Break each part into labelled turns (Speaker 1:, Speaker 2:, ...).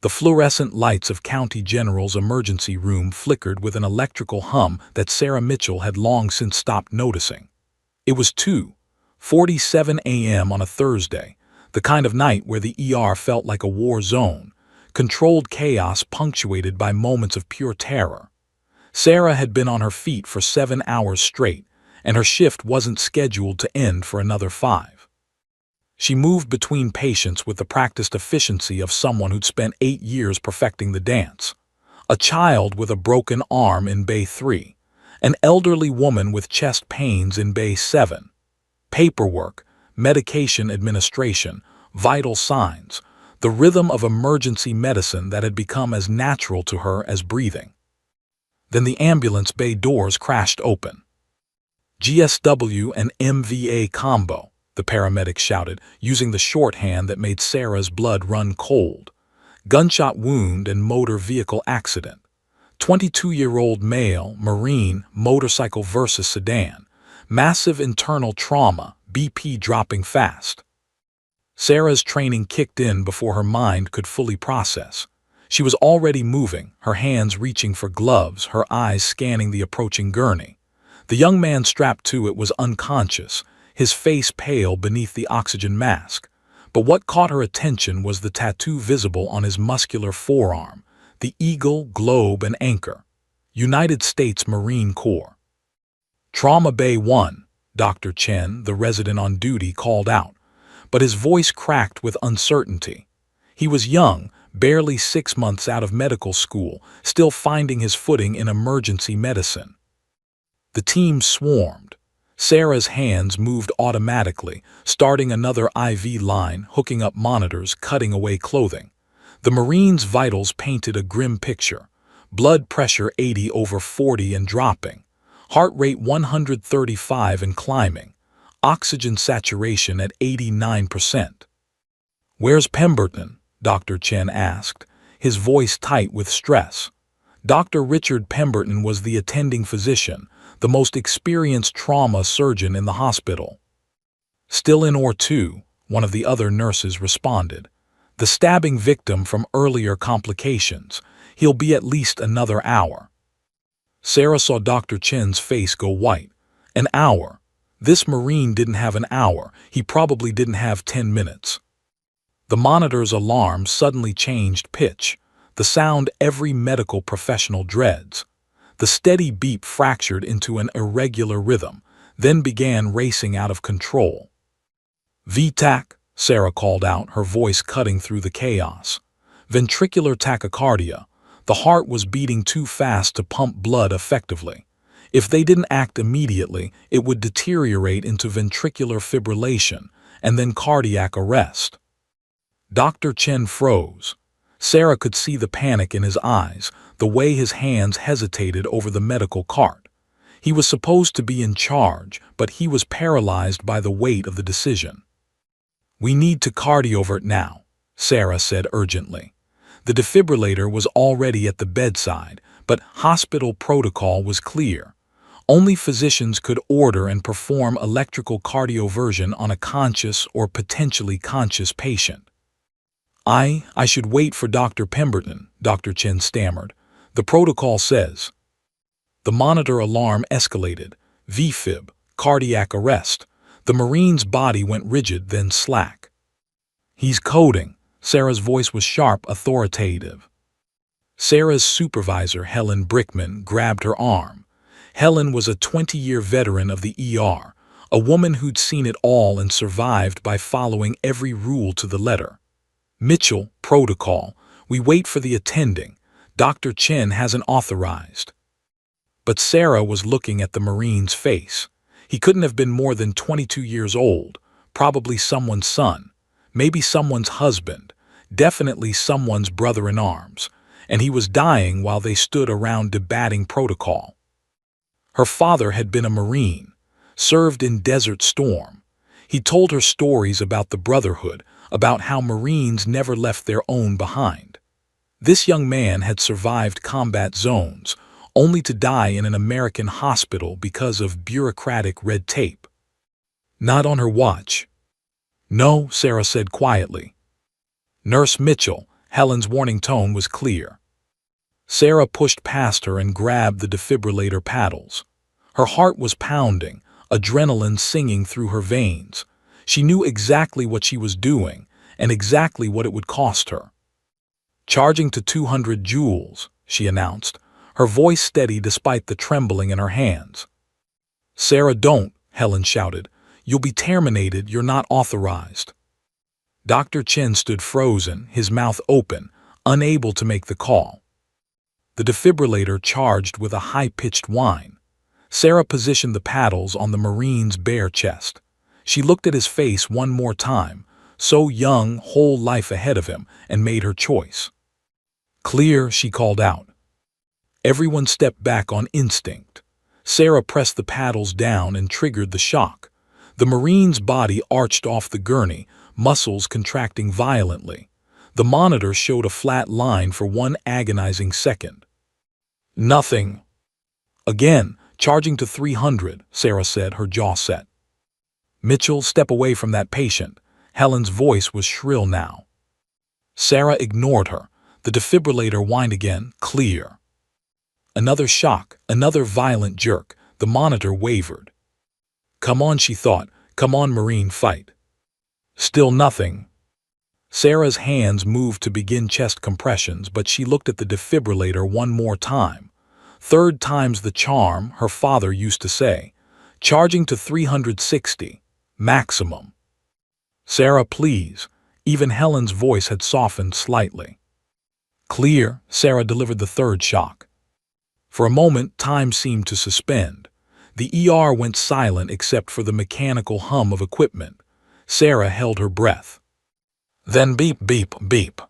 Speaker 1: The fluorescent lights of County General's emergency room flickered with an electrical hum that Sarah Mitchell had long since stopped noticing. It was 2:47 a.m. on a Thursday, the kind of night where the ER felt like a war zone, controlled chaos punctuated by moments of pure terror. Sarah had been on her feet for 7 hours straight, and her shift wasn't scheduled to end for another 5. She moved between patients with the practiced efficiency of someone who'd spent 8 years perfecting the dance. A child with a broken arm in Bay 3, an elderly woman with chest pains in Bay 7. Paperwork, medication administration, vital signs, the rhythm of emergency medicine that had become as natural to her as breathing. Then the ambulance bay doors crashed open. "GSW and MVA combo," the paramedic shouted, using the shorthand that made Sarah's blood run cold. "Gunshot wound and motor vehicle accident. 22-year-old male, Marine, motorcycle versus sedan. Massive internal trauma, BP dropping fast." Sarah's training kicked in before her mind could fully process. She was already moving, her hands reaching for gloves, her eyes scanning the approaching gurney. The young man strapped to it was unconscious, his face pale beneath the oxygen mask. But what caught her attention was the tattoo visible on his muscular forearm, the eagle, globe, and anchor. United States Marine Corps. "Trauma Bay 1, Dr. Chen, the resident on duty, called out, but his voice cracked with uncertainty. He was young, barely 6 months out of medical school, still finding his footing in emergency medicine. The team swarmed. Sarah's hands moved automatically, starting another IV line, hooking up monitors, cutting away clothing. The Marine's vitals painted a grim picture. Blood pressure 80/40 and dropping. Heart rate 135 and climbing. Oxygen saturation at 89%. "Where's Pemberton?" Dr. Chen asked, his voice tight with stress. Dr. Richard Pemberton was the attending physician, the most experienced trauma surgeon in the hospital. "Still in OR 2, one of the other nurses responded. "The stabbing victim from earlier complications. He'll be at least another hour." Sarah saw Dr. Chen's face go white. An hour. This Marine didn't have an hour. He probably didn't have 10 minutes. The monitor's alarm suddenly changed pitch, the sound every medical professional dreads. The steady beep fractured into an irregular rhythm, then began racing out of control. "VTAC," Sarah called out, her voice cutting through the chaos. Ventricular tachycardia. The heart was beating too fast to pump blood effectively. If they didn't act immediately, it would deteriorate into ventricular fibrillation and then cardiac arrest. Dr. Chen froze. Sarah could see the panic in his eyes, the way his hands hesitated over the medical cart. He was supposed to be in charge, but he was paralyzed by the weight of the decision. "We need to cardiovert now," Sarah said urgently. The defibrillator was already at the bedside, but hospital protocol was clear. Only physicians could order and perform electrical cardioversion on a conscious or potentially conscious patient. I should wait for Dr. Pemberton," Dr. Chen stammered. "The protocol says." The monitor alarm escalated. VFib, cardiac arrest. The Marine's body went rigid, then slack. "He's coding." Sarah's voice was sharp, authoritative. Sarah's supervisor, Helen Brickman, grabbed her arm. Helen was a 20-year veteran of the ER, a woman who'd seen it all and survived by following every rule to the letter. "Mitchell, protocol. We wait for the attending. Dr. Chen hasn't authorized." But Sarah was looking at the Marine's face. He couldn't have been more than 22 years old, probably someone's son, maybe someone's husband, definitely someone's brother-in-arms, and he was dying while they stood around debating protocol. Her father had been a Marine, served in Desert Storm. He told her stories about the brotherhood, about how Marines never left their own behind. This young man had survived combat zones, only to die in an American hospital because of bureaucratic red tape. "Not on her watch." "No," Sarah said quietly. "Nurse Mitchell, Helen's warning tone was clear. Sarah pushed past her and grabbed the defibrillator paddles. Her heart was pounding, adrenaline singing through her veins. She knew exactly what she was doing and exactly what it would cost her. "Charging to 200 joules," she announced, her voice steady despite the trembling in her hands. "Sarah, don't," Helen shouted. "You'll be terminated, you're not authorized." Dr. Chen stood frozen, his mouth open, unable to make the call. The defibrillator charged with a high-pitched whine. Sarah positioned the paddles on the Marine's bare chest. She looked at his face one more time, so young, whole life ahead of him, and made her choice. "Clear," she called out. Everyone stepped back on instinct. Sarah pressed the paddles down and triggered the shock. The Marine's body arched off the gurney, muscles contracting violently. The monitor showed a flat line for one agonizing second. "Nothing." "Again, charging to 300, Sarah said, her jaw set. "Mitchell, step away from that patient." Helen's voice was shrill now. Sarah ignored her. The defibrillator whined again, "Clear." Another shock, another violent jerk. The monitor wavered. "Come on," she thought. "Come on, Marine, fight." Still nothing. Sarah's hands moved to begin chest compressions, but she looked at the defibrillator one more time. "Third time's the charm," her father used to say. "Charging to 360. Maximum." "Sarah, please." Even Helen's voice had softened slightly. "Clear." Sarah delivered the third shock. For a moment, time seemed to suspend. The ER went silent except for the mechanical hum of equipment. Sarah held her breath. Then beep, beep, beep.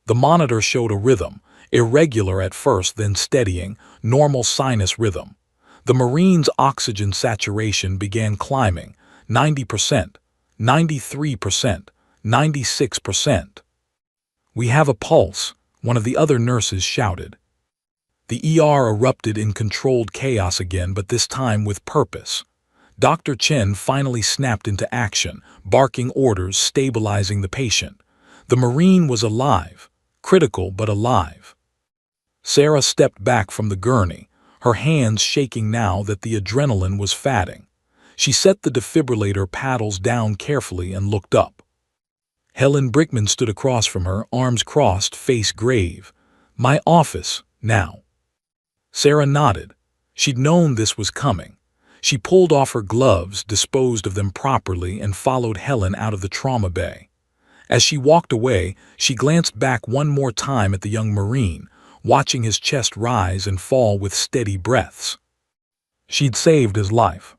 Speaker 1: The monitor showed a rhythm, irregular at first, then steadying, normal sinus rhythm. The Marine's oxygen saturation began climbing, 90%, 93%, 96%. "We have a pulse," one of the other nurses shouted. The ER erupted in controlled chaos again, but this time with purpose. Dr. Chen finally snapped into action, barking orders, stabilizing the patient. The Marine was alive, critical but alive. Sarah stepped back from the gurney, her hands shaking now that the adrenaline was fatting. She set the defibrillator paddles down carefully and looked up. Helen Brickman stood across from her, arms crossed, face grave. "My office, now." Sarah nodded. She'd known this was coming. She pulled off her gloves, disposed of them properly, and followed Helen out of the trauma bay. As she walked away, she glanced back one more time at the young Marine, watching his chest rise and fall with steady breaths. She'd saved his life.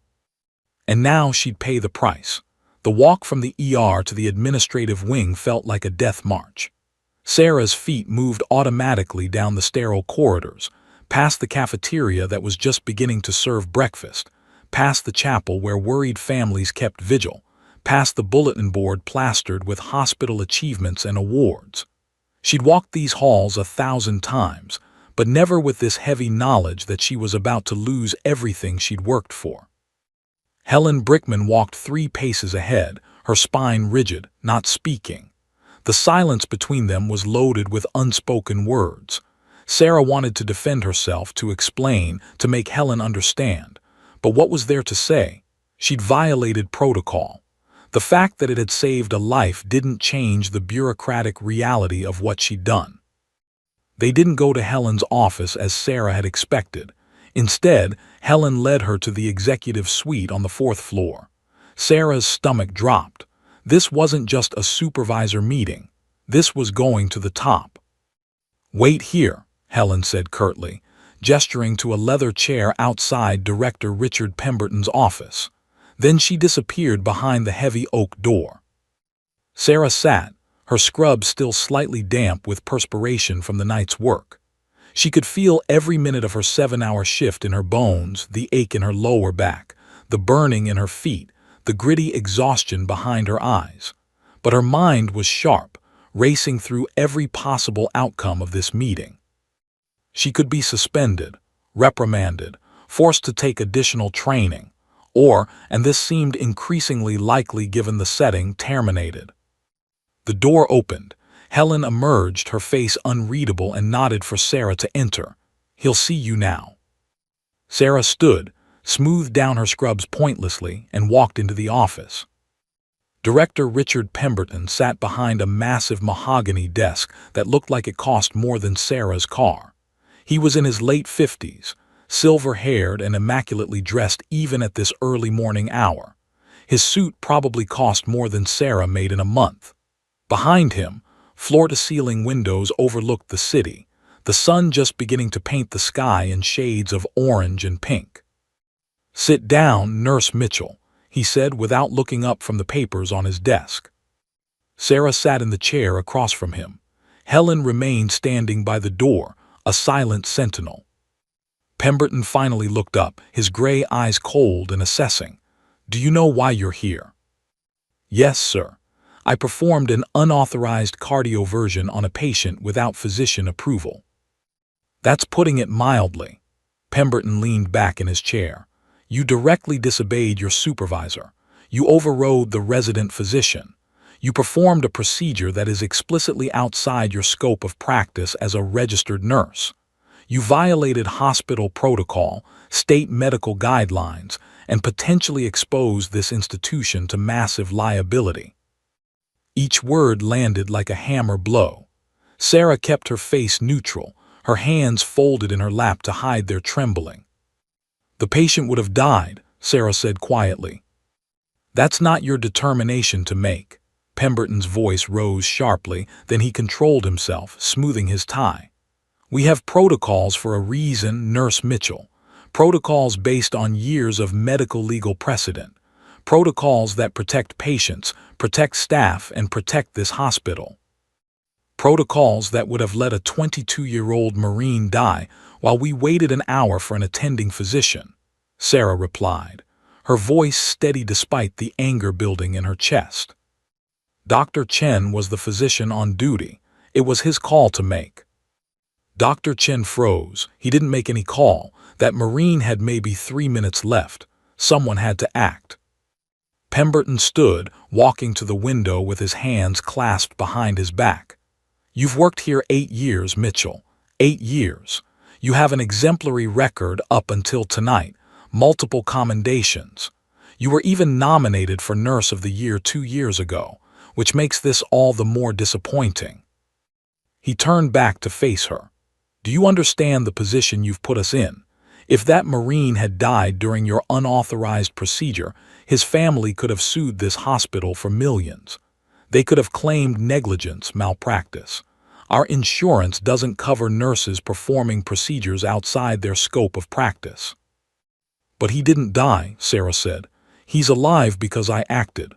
Speaker 1: And now she'd pay the price. The walk from the ER to the administrative wing felt like a death march. Sarah's feet moved automatically down the sterile corridors, past the cafeteria that was just beginning to serve breakfast, past the chapel where worried families kept vigil, past the bulletin board plastered with hospital achievements and awards. She'd walked these halls 1,000 times, but never with this heavy knowledge that she was about to lose everything she'd worked for. Helen Brickman walked 3 paces ahead, her spine rigid, not speaking. The silence between them was loaded with unspoken words. Sarah wanted to defend herself, to explain, to make Helen understand. But what was there to say? She'd violated protocol. The fact that it had saved a life didn't change the bureaucratic reality of what she'd done. They didn't go to Helen's office as Sarah had expected. Instead, Helen led her to the executive suite on the 4th floor. Sarah's stomach dropped. This wasn't just a supervisor meeting. This was going to the top. "Wait here," Helen said curtly, gesturing to a leather chair outside Director Richard Pemberton's office. Then she disappeared behind the heavy oak door. Sarah sat, her scrub still slightly damp with perspiration from the night's work. She could feel every minute of her 7-hour shift in her bones, the ache in her lower back, the burning in her feet, the gritty exhaustion behind her eyes. But her mind was sharp, racing through every possible outcome of this meeting. She could be suspended, reprimanded, forced to take additional training, or, and this seemed increasingly likely given the setting, terminated. The door opened. Helen emerged, her face unreadable, and nodded for Sarah to enter. "He'll see you now." Sarah stood, smoothed down her scrubs pointlessly, and walked into the office. Director Richard Pemberton sat behind a massive mahogany desk that looked like it cost more than Sarah's car. He was in his late 50s, silver-haired and immaculately dressed even at this early morning hour. His suit probably cost more than Sarah made in a month. Behind him, floor-to-ceiling windows overlooked the city, the sun just beginning to paint the sky in shades of orange and pink. "Sit down, Nurse Mitchell," he said without looking up from the papers on his desk. Sarah sat in the chair across from him. Helen remained standing by the door, a silent sentinel. Pemberton finally looked up, his gray eyes cold and assessing. "Do you know why you're here?" "Yes, sir. I performed an unauthorized cardioversion on a patient without physician approval." "That's putting it mildly." Pemberton leaned back in his chair. "You directly disobeyed your supervisor. You overrode the resident physician. You performed a procedure that is explicitly outside your scope of practice as a registered nurse. You violated hospital protocol, state medical guidelines, and potentially exposed this institution to massive liability." Each word landed like a hammer blow. Sarah kept her face neutral, her hands folded in her lap to hide their trembling. "The patient would have died," Sarah said quietly. "That's not your determination to make." Pemberton's voice rose sharply, then he controlled himself, smoothing his tie. "We have protocols for a reason, Nurse Mitchell. Protocols based on years of medical legal precedent. Protocols that protect patients, protect staff, and protect this hospital. Protocols that would have let a 22-year-old Marine die while we waited an hour for an attending physician," Sarah replied, her voice steady despite the anger building in her chest. Dr. Chen was the physician on duty. It was his call to make. Dr. Chen froze. He didn't make any call. That Marine had maybe 3 minutes left. Someone had to act. Pemberton stood, walking to the window with his hands clasped behind his back. "You've worked here 8 years, Mitchell. 8 years. You have an exemplary record up until tonight, multiple commendations. You were even nominated for Nurse of the Year 2 years ago, which makes this all the more disappointing." He turned back to face her. "Do you understand the position you've put us in? If that Marine had died during your unauthorized procedure, his family could have sued this hospital for millions. They could have claimed negligence, malpractice. Our insurance doesn't cover nurses performing procedures outside their scope of practice." "But he didn't die," Sarah said. "He's alive because I acted."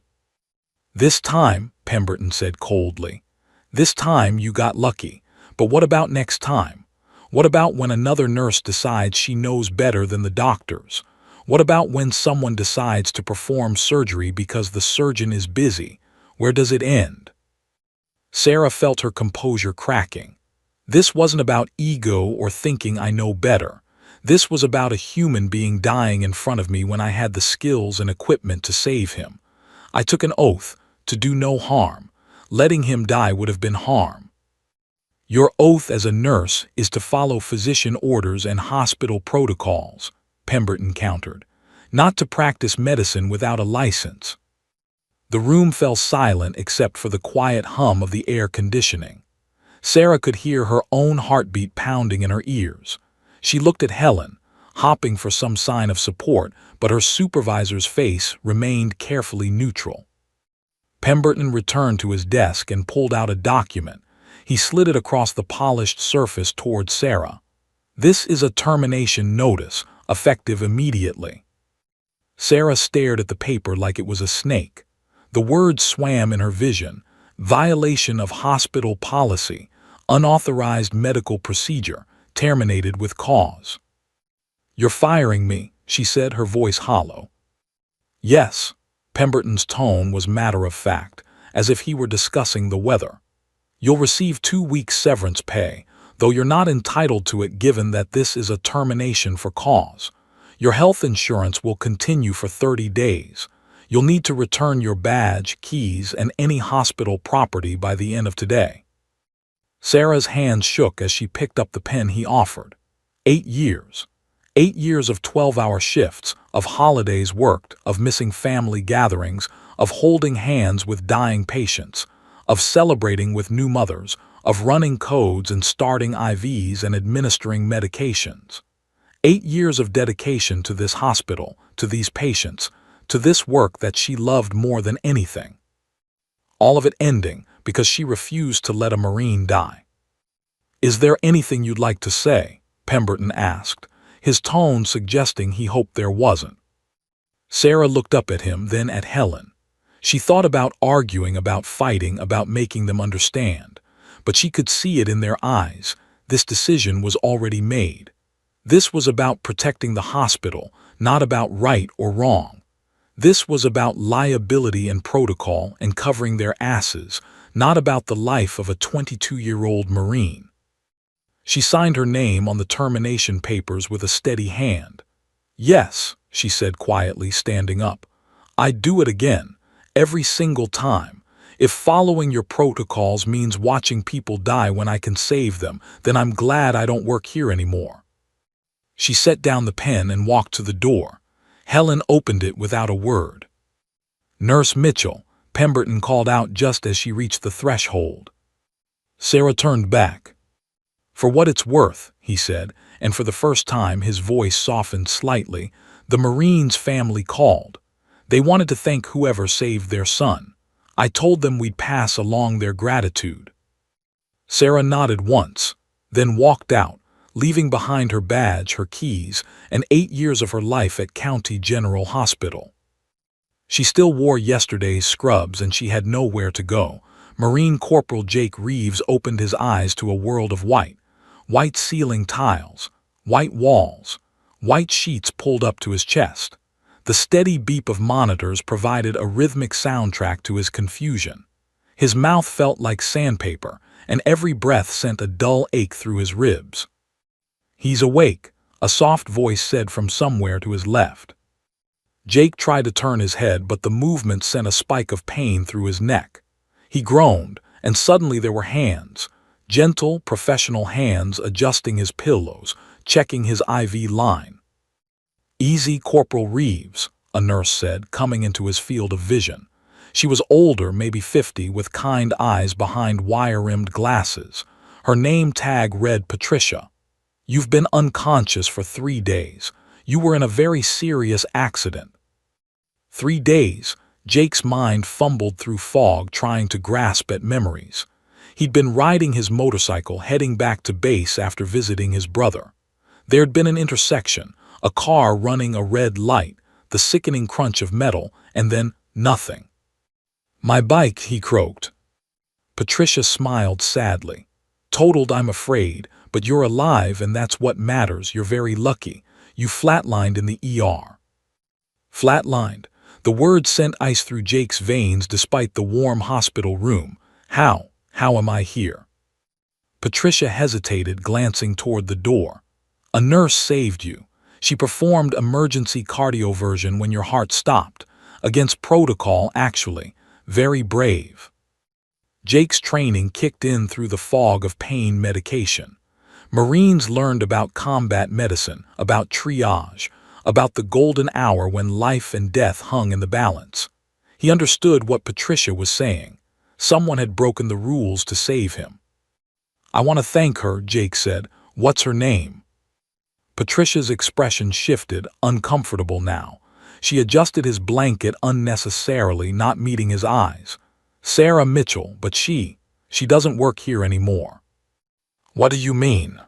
Speaker 1: "This time," Pemberton said coldly, "this time you got lucky. But what about next time? What about when another nurse decides she knows better than the doctors? What about when someone decides to perform surgery because the surgeon is busy? Where does it end?" Sarah felt her composure cracking. This wasn't about ego or thinking I know better. This was about a human being dying in front of me when I had the skills and equipment to save him. I took an oath to do no harm. Letting him die would have been harm. "Your oath as a nurse is to follow physician orders and hospital protocols," Pemberton countered, "not to practice medicine without a license." The room fell silent except for the quiet hum of the air conditioning. Sarah could hear her own heartbeat pounding in her ears. She looked at Helen, hopping for some sign of support, but her supervisor's face remained carefully neutral. Pemberton returned to his desk and pulled out a document. He slid it across the polished surface toward Sarah. "This is a termination notice, effective immediately." Sarah stared at the paper like it was a snake. The words swam in her vision: violation of hospital policy, unauthorized medical procedure, terminated with cause. "You're firing me," she said, her voice hollow. "Yes." Pemberton's tone was matter-of-fact, as if he were discussing the weather. "You'll receive 2 weeks severance pay, though you're not entitled to it given that this is a termination for cause. Your health insurance will continue for 30 days. You'll need to return your badge, keys, and any hospital property by the end of today." Sarah's hand shook as she picked up the pen he offered. 8 years. 8 years of 12-hour shifts, of holidays worked, of missing family gatherings, of holding hands with dying patients, of celebrating with new mothers, of running codes and starting IVs and administering medications. 8 years of dedication to this hospital, to these patients, to this work that she loved more than anything. All of it ending because she refused to let a Marine die. "Is there anything you'd like to say?" Pemberton asked, his tone suggesting he hoped there wasn't. Sarah looked up at him, then at Helen. She thought about arguing, about fighting, about making them understand, but she could see it in their eyes. This decision was already made. This was about protecting the hospital, not about right or wrong. This was about liability and protocol and covering their asses, not about the life of a 22-year-old Marine. She signed her name on the termination papers with a steady hand. "Yes," she said quietly, standing up. "I'd do it again, every single time. If following your protocols means watching people die when I can save them, then I'm glad I don't work here anymore." She set down the pen and walked to the door. Helen opened it without a word. "Nurse Mitchell," Pemberton called out just as she reached the threshold. Sarah turned back. "For what it's worth," he said, and for the first time his voice softened slightly, "the Marines' family called. They wanted to thank whoever saved their son. I told them we'd pass along their gratitude." Sarah nodded once, then walked out, leaving behind her badge, her keys, and 8 years of her life at County General Hospital. She still wore yesterday's scrubs and she had nowhere to go. Marine Corporal Jake Reeves opened his eyes to a world of white. White ceiling tiles, white walls, white sheets pulled up to his chest. The steady beep of monitors provided a rhythmic soundtrack to his confusion. His mouth felt like sandpaper, and every breath sent a dull ache through his ribs. "He's awake," a soft voice said from somewhere to his left. Jake tried to turn his head, but the movement sent a spike of pain through his neck. He groaned, and suddenly there were hands. Gentle, professional hands adjusting his pillows, checking his IV line. "Easy, Corporal Reeves," a nurse said, coming into his field of vision. She was older, maybe 50, with kind eyes behind wire-rimmed glasses. Her name tag read Patricia. "You've been unconscious for 3 days. You were in a very serious accident." 3 days. Jake's mind fumbled through fog, trying to grasp at memories. He'd been riding his motorcycle, heading back to base after visiting his brother. There'd been an intersection, a car running a red light, the sickening crunch of metal, and then nothing. "My bike," he croaked. Patricia smiled sadly. "Totaled, I'm afraid, but you're alive and that's what matters. You're very lucky. You flatlined in the ER." Flatlined? The word sent ice through Jake's veins despite the warm hospital room. How am I here?" Patricia hesitated, glancing toward the door. "A nurse saved you. She performed emergency cardioversion when your heart stopped. Against protocol, actually. Very brave." Jake's training kicked in through the fog of pain medication. Marines learned about combat medicine, about triage, about the golden hour when life and death hung in the balance. He understood what Patricia was saying. Someone had broken the rules to save him. "I want to thank her," Jake said. "What's her name?" Patricia's expression shifted, uncomfortable now. She adjusted his blanket unnecessarily, not meeting his eyes. "Sarah Mitchell, but she doesn't work here anymore." "What do you mean?"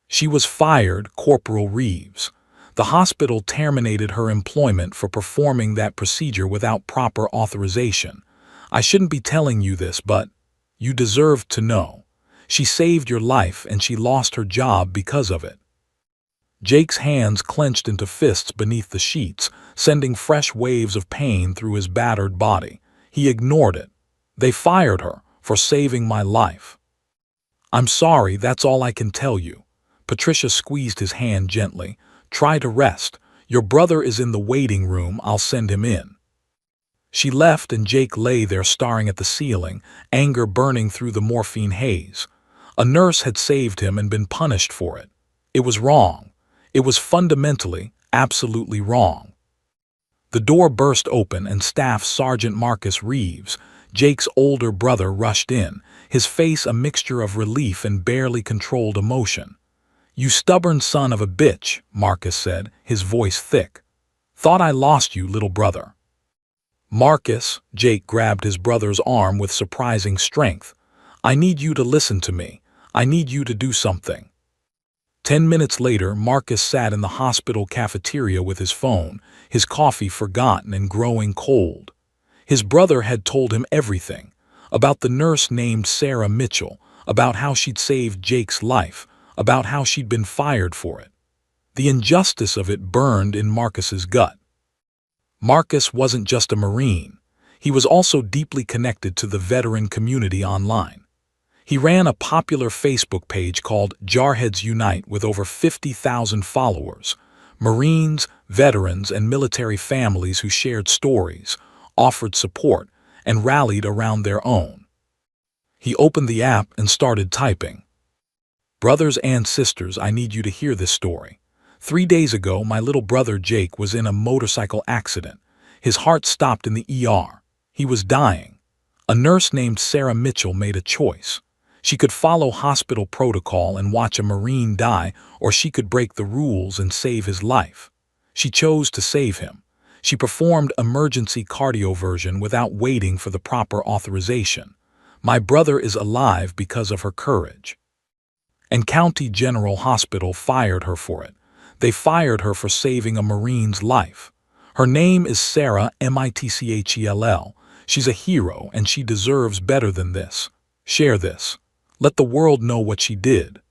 Speaker 1: "She was fired, Corporal Reeves. The hospital terminated her employment for performing that procedure without proper authorization. I shouldn't be telling you this, but you deserve to know. She saved your life and she lost her job because of it." Jake's hands clenched into fists beneath the sheets, sending fresh waves of pain through his battered body. He ignored it. "They fired her for saving my life." "I'm sorry, that's all I can tell you." Patricia squeezed his hand gently. "Try to rest. Your brother is in the waiting room. I'll send him in." She left and Jake lay there staring at the ceiling, anger burning through the morphine haze. A nurse had saved him and been punished for it. It was wrong. It was fundamentally, absolutely wrong. The door burst open and Staff Sergeant Marcus Reeves, Jake's older brother, rushed in, his face a mixture of relief and barely controlled emotion. "You stubborn son of a bitch," Marcus said, his voice thick. "Thought I lost you, little brother." "Marcus," Jake grabbed his brother's arm with surprising strength. "I need you to listen to me. I need you to do something." 10 minutes later, Marcus sat in the hospital cafeteria with his phone, his coffee forgotten and growing cold. His brother had told him everything, about the nurse named Sarah Mitchell, about how she'd saved Jake's life, about how she'd been fired for it. The injustice of it burned in Marcus's gut. Marcus wasn't just a Marine. He was also deeply connected to the veteran community online. He ran a popular Facebook page called Jarheads Unite with over 50,000 followers, Marines, veterans, and military families who shared stories, offered support, and rallied around their own. He opened the app and started typing. "Brothers and sisters, I need you to hear this story. 3 days ago, my little brother Jake was in a motorcycle accident. His heart stopped in the ER. He was dying. A nurse named Sarah Mitchell made a choice. She could follow hospital protocol and watch a Marine die, or she could break the rules and save his life. She chose to save him. She performed emergency cardioversion without waiting for the proper authorization. My brother is alive because of her courage." And County General Hospital fired her for it. They fired her for saving a Marine's life. Her name is Sarah Mitchell. She's a hero and she deserves better than this. Share this. Let the world know what she did.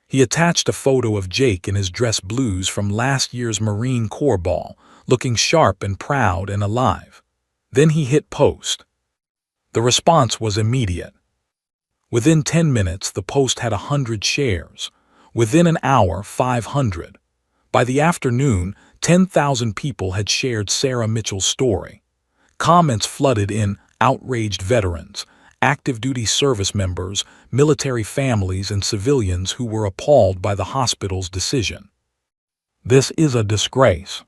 Speaker 1: He attached a photo of Jake in his dress blues from last year's Marine Corps ball, looking sharp and proud and alive. Then he hit post. The response was immediate. Within 10 minutes, the post had 100 shares. Within an hour, 500. By the afternoon, 10,000 people had shared Sarah Mitchell's story. Comments flooded in: outraged veterans, active duty service members, military families, and civilians who were appalled by the hospital's decision. "This is a disgrace.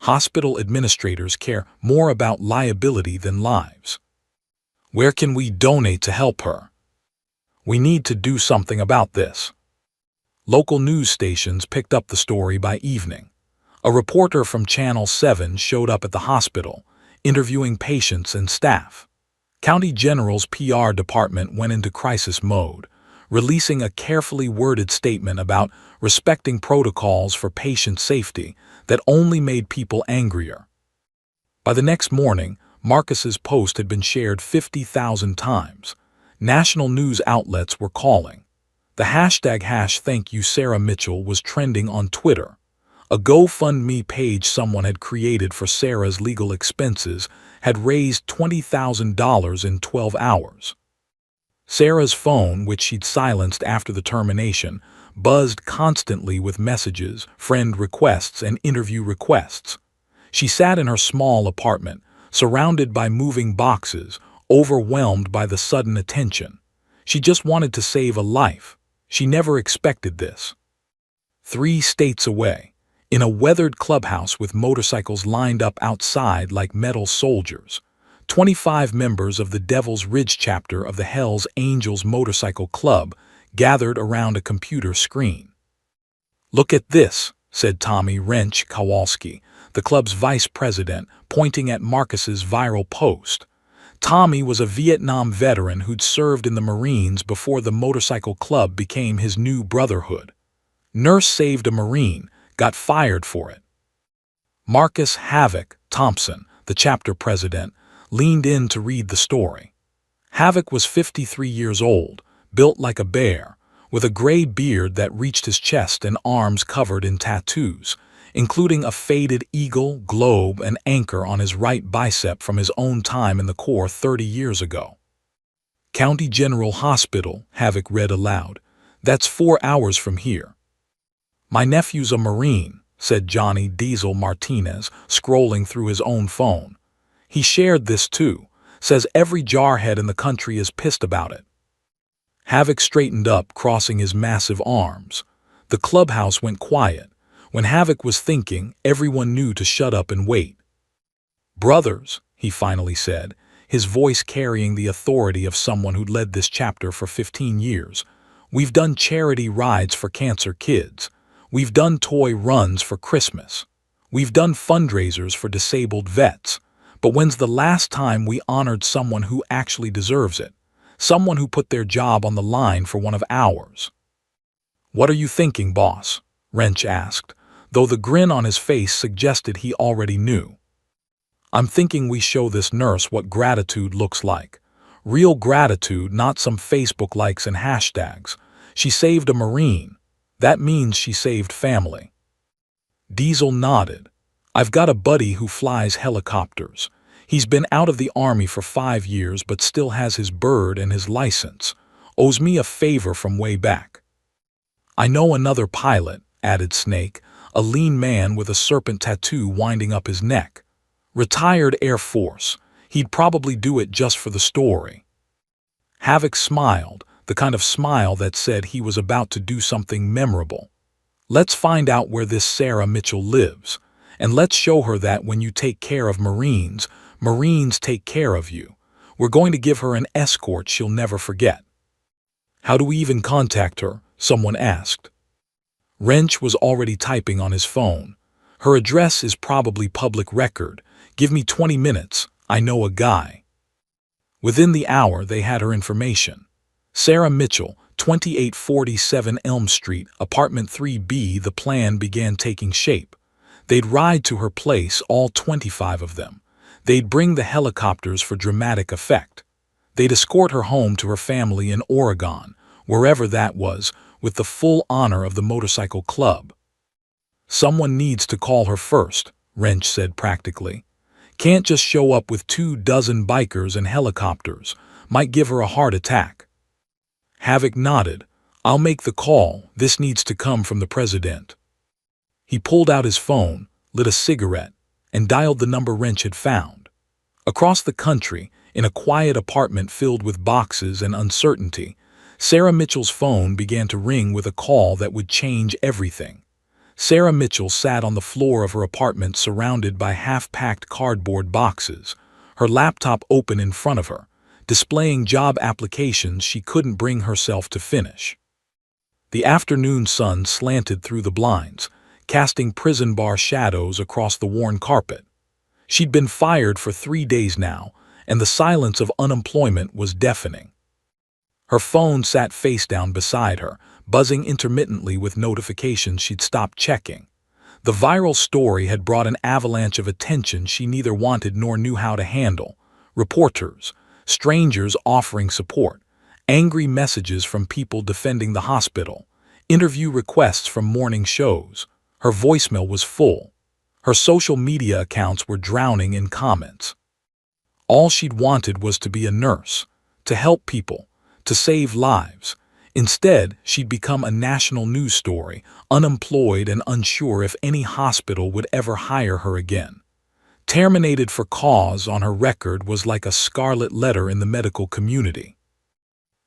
Speaker 1: Hospital administrators care more about liability than lives. Where can we donate to help her? We need to do something about this." Local news stations picked up the story by evening. A reporter from Channel 7 showed up at the hospital, interviewing patients and staff. County General's PR department went into crisis mode, releasing a carefully worded statement about respecting protocols for patient safety that only made people angrier. By the next morning, Marcus's post had been shared 50,000 times. National news outlets were calling. The hashtag #ThankYouSarahMitchell was trending on Twitter. A GoFundMe page someone had created for Sarah's legal expenses had raised $20,000 in 12 hours. Sarah's phone, which she'd silenced after the termination, buzzed constantly with messages, friend requests, and interview requests. She sat in her small apartment, surrounded by moving boxes, overwhelmed by the sudden attention. She just wanted to save a life. She never expected this. 3 states away, in a weathered clubhouse with motorcycles lined up outside like metal soldiers, 25 members of the Devil's Ridge chapter of the Hells Angels Motorcycle Club gathered around a computer screen. "Look at this," said Tommy Wrench Kowalski, the club's vice president, pointing at Marcus's viral post. Tommy was a Vietnam veteran who'd served in the Marines before the motorcycle club became his new brotherhood. Nurse saved a Marine, got fired for it. Marcus Havoc Thompson, the chapter president, leaned in to read the story. Havoc was 53 years old, built like a bear, with a gray beard that reached his chest and arms covered in tattoos, including a faded eagle, globe, and anchor on his right bicep from his own time in the Corps 30 years ago. "County General Hospital," Havoc read aloud. "That's 4 hours from here." "My nephew's a Marine," said Johnny Diesel Martinez, scrolling through his own phone. "He shared this too. Says every jarhead in the country is pissed about it." Havoc straightened up, crossing his massive arms. The clubhouse went quiet. When Havoc was thinking, everyone knew to shut up and wait. "Brothers," he finally said, his voice carrying the authority of someone who'd led this chapter for 15 years. "We've done charity rides for cancer kids. We've done toy runs for Christmas. We've done fundraisers for disabled vets. But when's the last time we honored someone who actually deserves it? Someone who put their job on the line for one of ours?" "What are you thinking, boss?" Wrench asked, though the grin on his face suggested he already knew. "I'm thinking we show this nurse what gratitude looks like. Real gratitude, not some Facebook likes and hashtags. She saved a Marine. That means she saved family." Diesel nodded. "I've got a buddy who flies helicopters. He's been out of the Army for 5 years but still has his bird and his license. Owes me a favor from way back." "I know another pilot," added Snake, a lean man with a serpent tattoo winding up his neck. "Retired Air Force. He'd probably do it just for the story." Havoc smiled, the kind of smile that said he was about to do something memorable. "Let's find out where this Sarah Mitchell lives, and let's show her that when you take care of Marines, Marines take care of you. We're going to give her an escort she'll never forget." "How do we even contact her?" someone asked. Wrench was already typing on his phone. "Her address is probably public record. Give me 20 minutes. I know a guy." Within the hour, they had her information. Sarah Mitchell, 2847 Elm Street, apartment 3B. The plan began taking shape. They'd ride to her place, all 25 of them. They'd bring the helicopters for dramatic effect. They'd escort her home to her family in Oregon, wherever that was, with the full honor of the motorcycle club. "Someone needs to call her first," Wrench said practically. "Can't just show up with 24 bikers and helicopters. Might give her a heart attack." Havoc nodded. "I'll make the call. This needs to come from the president." He pulled out his phone, lit a cigarette, and dialed the number Wrench had found. Across the country, in a quiet apartment filled with boxes and uncertainty, Sarah Mitchell's phone began to ring with a call that would change everything. Sarah Mitchell sat on the floor of her apartment surrounded by half-packed cardboard boxes, her laptop open in front of her, displaying job applications she couldn't bring herself to finish. The afternoon sun slanted through the blinds, casting prison bar shadows across the worn carpet. She'd been fired for 3 days now, and the silence of unemployment was deafening. Her phone sat face down beside her, buzzing intermittently with notifications she'd stopped checking. The viral story had brought an avalanche of attention she neither wanted nor knew how to handle. Reporters, strangers offering support, angry messages from people defending the hospital, interview requests from morning shows. Her voicemail was full. Her social media accounts were drowning in comments. All she'd wanted was to be a nurse, to help people, to save lives. Instead, she'd become a national news story, unemployed and unsure if any hospital would ever hire her again. Terminated for cause on her record was like a scarlet letter in the medical community.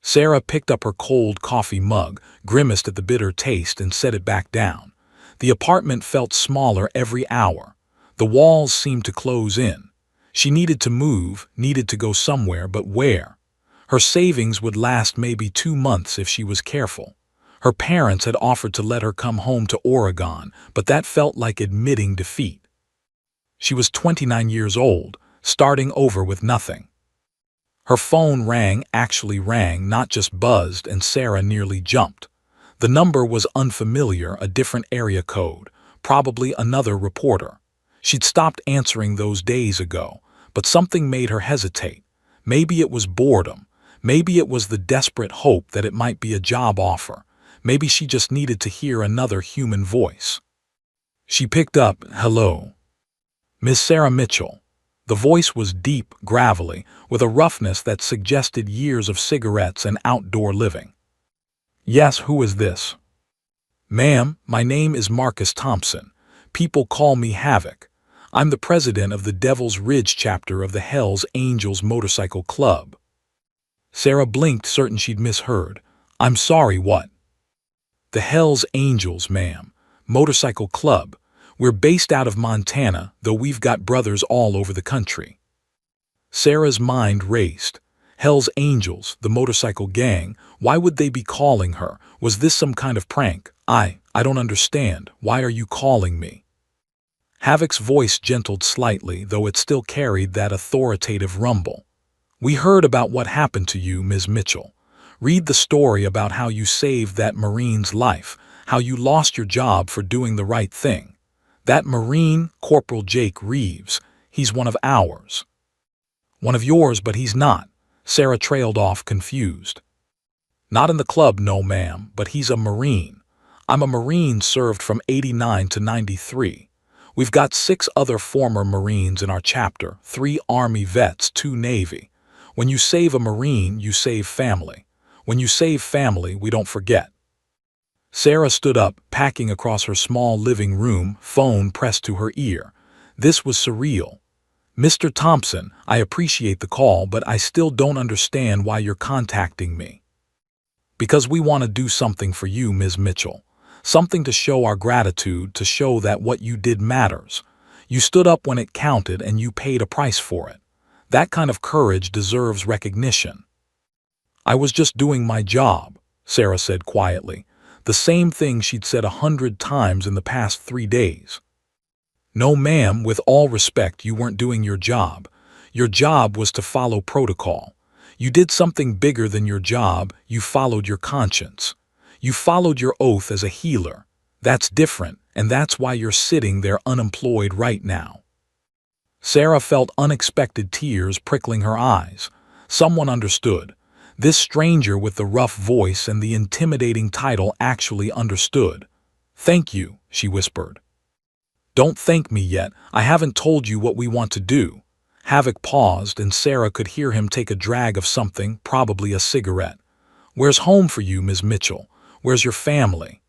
Speaker 1: Sarah picked up her cold coffee mug, grimaced at the bitter taste, and set it back down. The apartment felt smaller every hour. The walls seemed to close in. She needed to move, needed to go somewhere, but where? Her savings would last maybe 2 months if she was careful. Her parents had offered to let her come home to Oregon, but that felt like admitting defeat. She was 29 years old, starting over with nothing. Her phone rang, actually rang, not just buzzed, and Sarah nearly jumped. The number was unfamiliar, a different area code, probably another reporter. She'd stopped answering those days ago, but something made her hesitate. Maybe it was boredom. Maybe it was the desperate hope that it might be a job offer. Maybe she just needed to hear another human voice. She picked up, "Hello. Miss Sarah Mitchell." The voice was deep, gravelly, with a roughness that suggested years of cigarettes and outdoor living. "Yes, who is this?" "Ma'am, my name is Marcus Thompson. People call me Havoc. I'm the president of the Devil's Ridge chapter of the Hells Angels Motorcycle Club." Sarah blinked, certain she'd misheard. I'm sorry, what? The Hells Angels, ma'am. Motorcycle club. We're based out of Montana, though we've got brothers all over the country. Sarah's mind raced. Hells Angels, the motorcycle gang, why would they be calling her? Was this some kind of prank? I don't understand. Why are you calling me? Havoc's voice gentled slightly, though it still carried that authoritative rumble. We heard about what happened to you, Ms. Mitchell. Read the story about how you saved that Marine's life, how you lost your job for doing the right thing. That Marine, Corporal Jake Reeves, he's one of ours. One of yours, but he's not. Sarah trailed off, confused. Not in the club, no ma'am, but he's a Marine. I'm a Marine, served from '89 to '93. We've got 6 other former Marines in our chapter, 3 Army vets, 2 Navy. When you save a Marine, you save family. When you save family, we don't forget. Sarah stood up, packing across her small living room, phone pressed to her ear. This was surreal. Mr. Thompson, I appreciate the call, but I still don't understand why you're contacting me. Because we want to do something for you, Ms. Mitchell. Something to show our gratitude, to show that what you did matters. You stood up when it counted and you paid a price for it. That kind of courage deserves recognition. I was just doing my job, Sarah said quietly, the same thing she'd said 100 times in the past 3 days. No ma'am, with all respect, you weren't doing your job. Your job was to follow protocol. You did something bigger than your job, you followed your conscience. You followed your oath as a healer. That's different, and that's why you're sitting there unemployed right now. Sarah felt unexpected tears prickling her eyes. Someone understood. This stranger with the rough voice and the intimidating title actually understood. Thank you, she whispered. Don't thank me yet, I haven't told you what we want to do. Havoc paused, and Sarah could hear him take a drag of something, probably a cigarette. Where's home for you, Ms. Mitchell? Where's your family?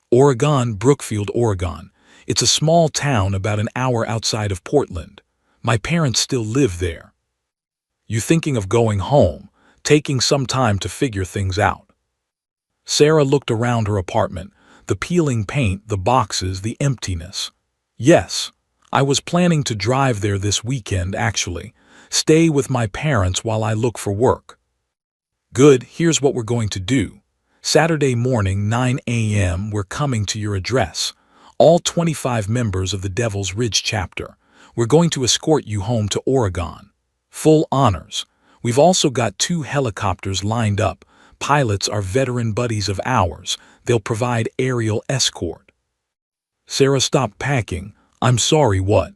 Speaker 1: Oregon, Brookfield, Oregon. It's a small town about an hour outside of Portland. My parents still live there. You thinking of going home, taking some time to figure things out? Sarah looked around her apartment, the peeling paint, the boxes, the emptiness. Yes, I was planning to drive there this weekend, actually. Stay with my parents while I look for work. Good, here's what we're going to do. Saturday morning, 9 a.m., we're coming to your address. All 25 members of the Devil's Ridge chapter. We're going to escort you home to Oregon. Full honors. We've also got 2 helicopters lined up. Pilots are veteran buddies of ours. They'll provide aerial escort. Sarah stopped packing. I'm sorry, what?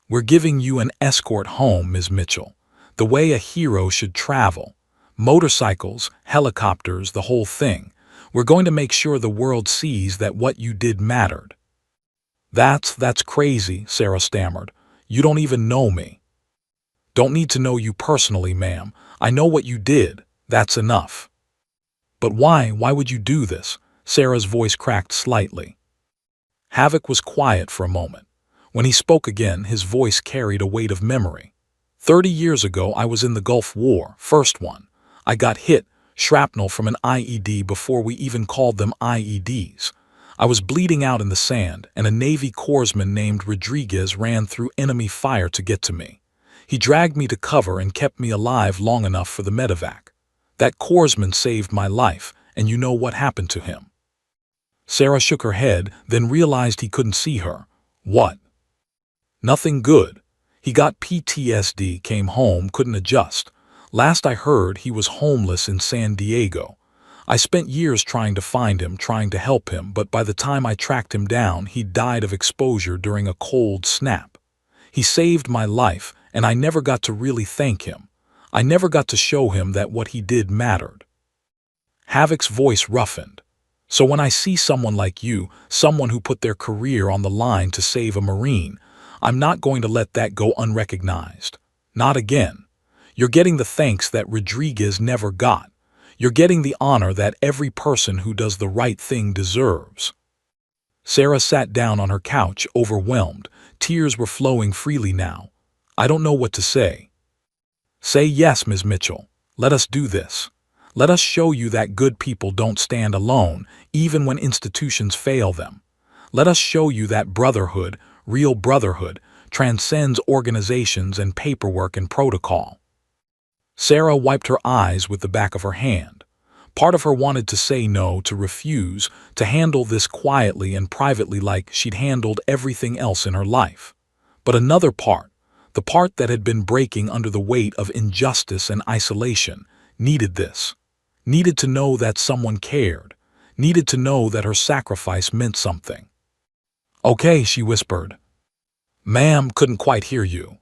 Speaker 1: We're giving you an escort home, Ms. Mitchell. The way a hero should travel. Motorcycles, helicopters, the whole thing. We're going to make sure the world sees that what you did mattered. That's crazy, Sarah stammered. You don't even know me. Don't need to know you personally, ma'am. I know what you did. That's enough. But why would you do this? Sarah's voice cracked slightly. Havoc was quiet for a moment. When he spoke again, his voice carried a weight of memory. 30 years ago, I was in the Gulf War, first one. I got hit, shrapnel from an IED before we even called them IEDs. I was bleeding out in the sand, and a Navy corpsman named Rodriguez ran through enemy fire to get to me. He dragged me to cover and kept me alive long enough for the medevac. That corpsman saved my life, and you know what happened to him. Sarah shook her head, then realized he couldn't see her. What? Nothing good. He got PTSD, came home, couldn't adjust. Last I heard, he was homeless in San Diego. I spent years trying to find him, trying to help him, but by the time I tracked him down, he died of exposure during a cold snap. He saved my life, and I never got to really thank him. I never got to show him that what he did mattered. Havoc's voice roughened. So when I see someone like you, someone who put their career on the line to save a Marine, I'm not going to let that go unrecognized. Not again. You're getting the thanks that Rodriguez never got. You're getting the honor that every person who does the right thing deserves. Sarah sat down on her couch, overwhelmed. Tears were flowing freely now. I don't know what to say. Say yes, Ms. Mitchell. Let us do this. Let us show you that good people don't stand alone, even when institutions fail them. Let us show you that brotherhood, real brotherhood, transcends organizations and paperwork and protocol. Sarah wiped her eyes with the back of her hand. Part of her wanted to say no, to refuse, to handle this quietly and privately like she'd handled everything else in her life. But another part, the part that had been breaking under the weight of injustice and isolation, needed this. Needed to know that someone cared. Needed to know that her sacrifice meant something. "Okay," she whispered. "Ma'am, couldn't quite hear you."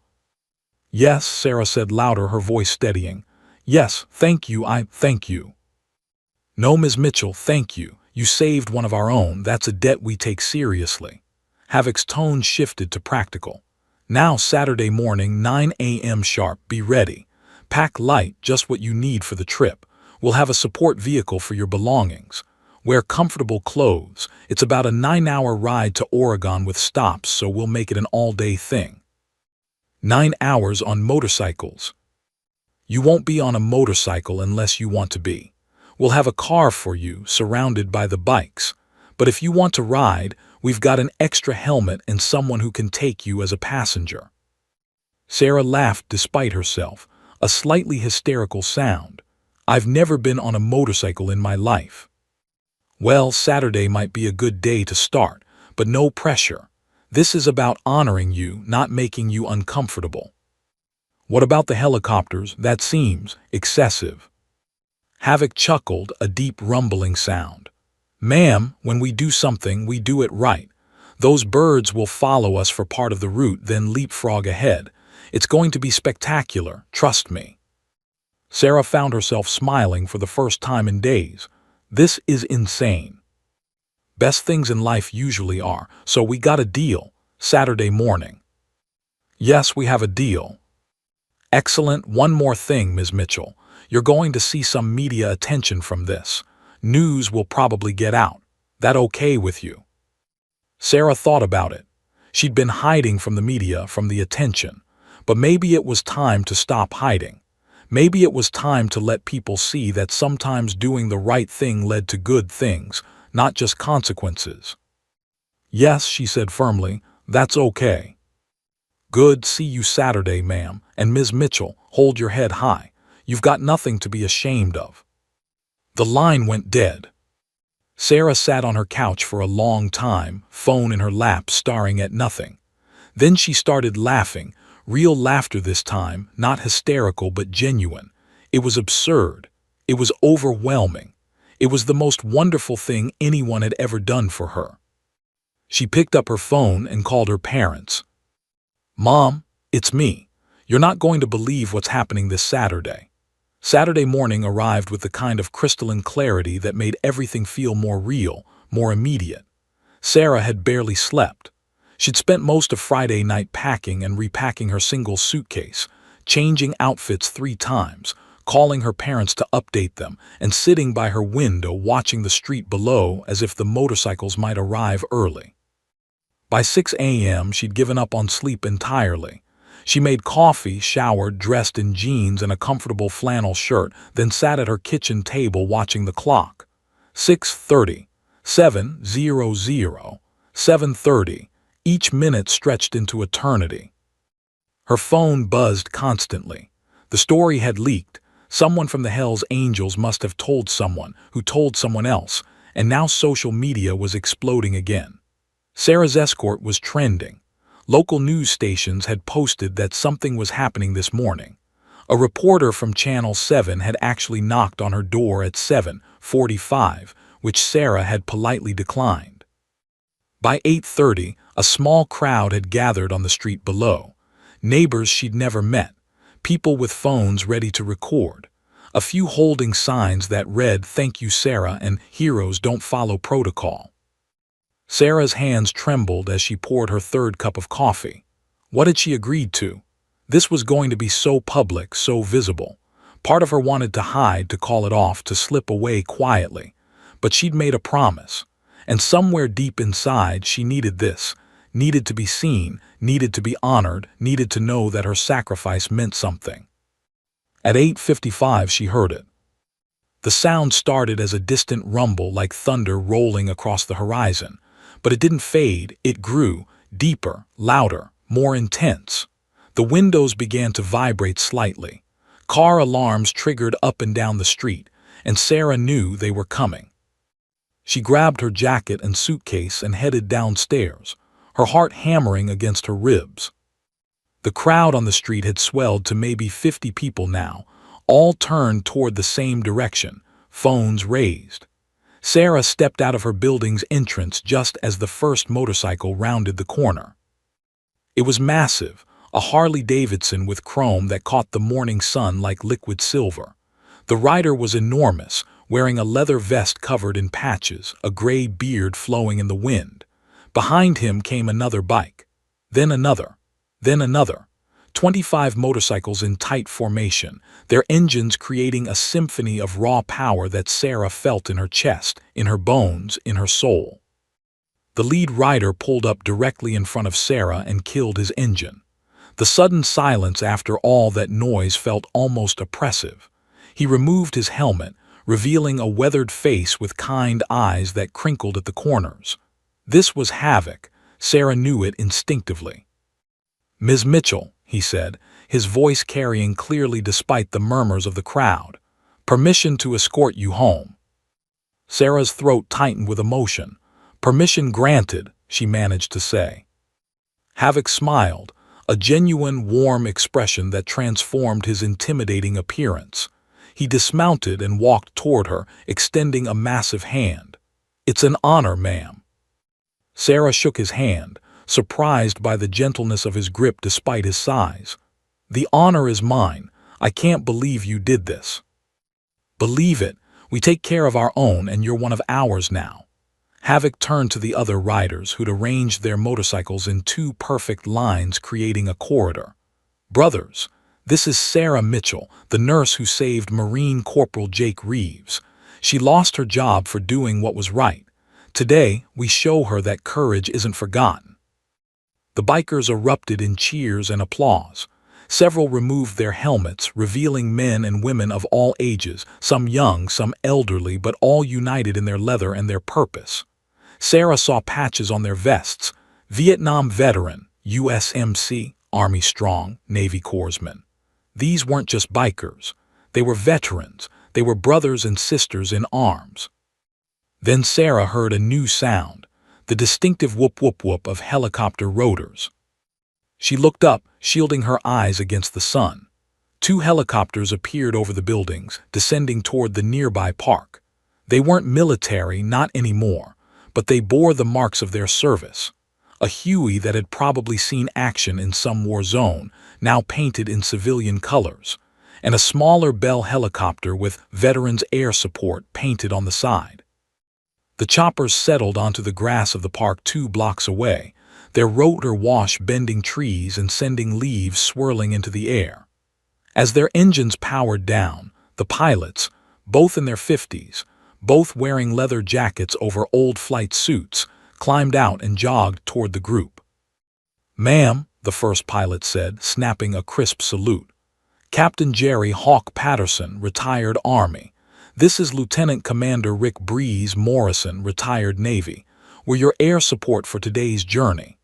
Speaker 1: "Yes," Sarah said louder, her voice steadying. "Yes, thank you, thank you." "No, Ms. Mitchell, thank you. You saved one of our own. That's a debt we take seriously." Havoc's tone shifted to practical. "Now Saturday morning, 9 a.m. sharp, be ready. Pack light, just what you need for the trip. We'll have a support vehicle for your belongings. Wear comfortable clothes. It's about a 9-hour ride to Oregon with stops, so we'll make it an all-day thing." 9 hours on motorcycles. "You won't be on a motorcycle unless you want to be. We'll have a car for you, surrounded by the bikes. But if you want to ride, we've got an extra helmet and someone who can take you as a passenger." Sarah laughed despite herself, a slightly hysterical sound. "I've never been on a motorcycle in my life." "Well, Saturday might be a good day to start, but no pressure. This is about honoring you, not making you uncomfortable." "What about the helicopters? That seems excessive." Havoc chuckled, a deep rumbling sound. "Ma'am, when we do something, we do it right. Those birds will follow us for part of the route, then leapfrog ahead. It's going to be spectacular, trust me." Sarah found herself smiling for the first time in days. This is insane. Best things in life usually are, so we got a deal. Saturday morning. "Yes, we have a deal." "Excellent. One more thing, Ms. Mitchell. You're going to see some media attention from this. News will probably get out. That okay with you?" Sarah thought about it. She'd been hiding from the media, from the attention. But maybe it was time to stop hiding. Maybe it was time to let people see that sometimes doing the right thing led to good things, not just consequences. "Yes," she said firmly, "that's okay." "Good. See you Saturday, ma'am. And Ms. Mitchell, hold your head high. You've got nothing to be ashamed of." The line went dead. Sarah sat on her couch for a long time, phone in her lap, staring at nothing. Then she started laughing, real laughter this time, not hysterical but genuine. It was absurd. It was overwhelming. It was the most wonderful thing anyone had ever done for her. She picked up her phone and called her parents. "Mom, it's me. You're not going to believe what's happening this Saturday." Saturday morning arrived with the kind of crystalline clarity that made everything feel more real, more immediate. Sarah had barely slept. She'd spent most of Friday night packing and repacking her single suitcase, changing outfits 3 times, calling her parents to update them, and sitting by her window watching the street below as if the motorcycles might arrive early. By 6 a.m. she'd given up on sleep entirely. She made coffee, showered, dressed in jeans and a comfortable flannel shirt, then sat at her kitchen table watching the clock. 6:30, 7:00, 7:30. Each minute stretched into eternity. Her phone buzzed constantly. The story had leaked. Someone from the Hells Angels must have told someone, who told someone else, and now social media was exploding again. Sarah's escort was trending. Local news stations had posted that something was happening this morning. A reporter from Channel 7 had actually knocked on her door at 7:45, which Sarah had politely declined. By 8:30, a small crowd had gathered on the street below. Neighbors she'd never met, people with phones ready to record, a few holding signs that read "Thank you, Sarah" and "Heroes don't follow protocol." Sarah's hands trembled as she poured her 3rd cup of coffee. What had she agreed to? This was going to be so public, so visible. Part of her wanted to hide, to call it off, to slip away quietly. But she'd made a promise. And somewhere deep inside, she needed this, needed to be seen, needed to be honored, needed to know that her sacrifice meant something. At 8:55 she heard it. The sound started as a distant rumble like thunder rolling across the horizon, but it didn't fade, it grew, deeper, louder, more intense. The windows began to vibrate slightly. Car alarms triggered up and down the street, and Sarah knew they were coming. She grabbed her jacket and suitcase and headed downstairs, her heart hammering against her ribs. The crowd on the street had swelled to maybe 50 people now, all turned toward the same direction, phones raised. Sarah stepped out of her building's entrance just as the first motorcycle rounded the corner. It was massive, a Harley-Davidson with chrome that caught the morning sun like liquid silver. The rider was enormous, wearing a leather vest covered in patches, a gray beard flowing in the wind. Behind him came another bike, then another, then another. 25 motorcycles in tight formation, their engines creating a symphony of raw power that Sarah felt in her chest, in her bones, in her soul. The lead rider pulled up directly in front of Sarah and killed his engine. The sudden silence after all that noise felt almost oppressive. He removed his helmet, revealing a weathered face with kind eyes that crinkled at the corners. This was Havoc. Sarah knew it instinctively. "Ms. Mitchell," he said, his voice carrying clearly despite the murmurs of the crowd. "Permission to escort you home." Sarah's throat tightened with emotion. "Permission granted," she managed to say. Havoc smiled, a genuine, warm expression that transformed his intimidating appearance. He dismounted and walked toward her, extending a massive hand. "It's an honor, ma'am." Sarah shook his hand, surprised by the gentleness of his grip despite his size. "The honor is mine. I can't believe you did this." "Believe it. We take care of our own and you're one of ours now." Havoc turned to the other riders who'd arranged their motorcycles in two perfect lines creating a corridor. "Brothers, this is Sarah Mitchell, the nurse who saved Marine Corporal Jake Reeves. She lost her job for doing what was right. Today, we show her that courage isn't forgotten." The bikers erupted in cheers and applause. Several removed their helmets, revealing men and women of all ages, some young, some elderly, but all united in their leather and their purpose. Sarah saw patches on their vests: Vietnam Veteran, USMC, Army Strong, Navy Corpsman. These weren't just bikers. They were veterans. They were brothers and sisters in arms. Then Sarah heard a new sound, the distinctive whoop-whoop-whoop of helicopter rotors. She looked up, shielding her eyes against the sun. Two helicopters appeared over the buildings, descending toward the nearby park. They weren't military, not anymore, but they bore the marks of their service. A Huey that had probably seen action in some war zone, now painted in civilian colors, and a smaller Bell helicopter with Veterans Air Support painted on the side. The choppers settled onto the grass of the park 2 blocks away, their rotor wash bending trees and sending leaves swirling into the air. As their engines powered down, the pilots, both in their 50s, both wearing leather jackets over old flight suits, climbed out and jogged toward the group. "Ma'am," the first pilot said, snapping a crisp salute. "Captain Jerry Hawk Patterson, retired Army. This is Lieutenant Commander Rick Breeze Morrison, retired Navy. We're your air support for today's journey."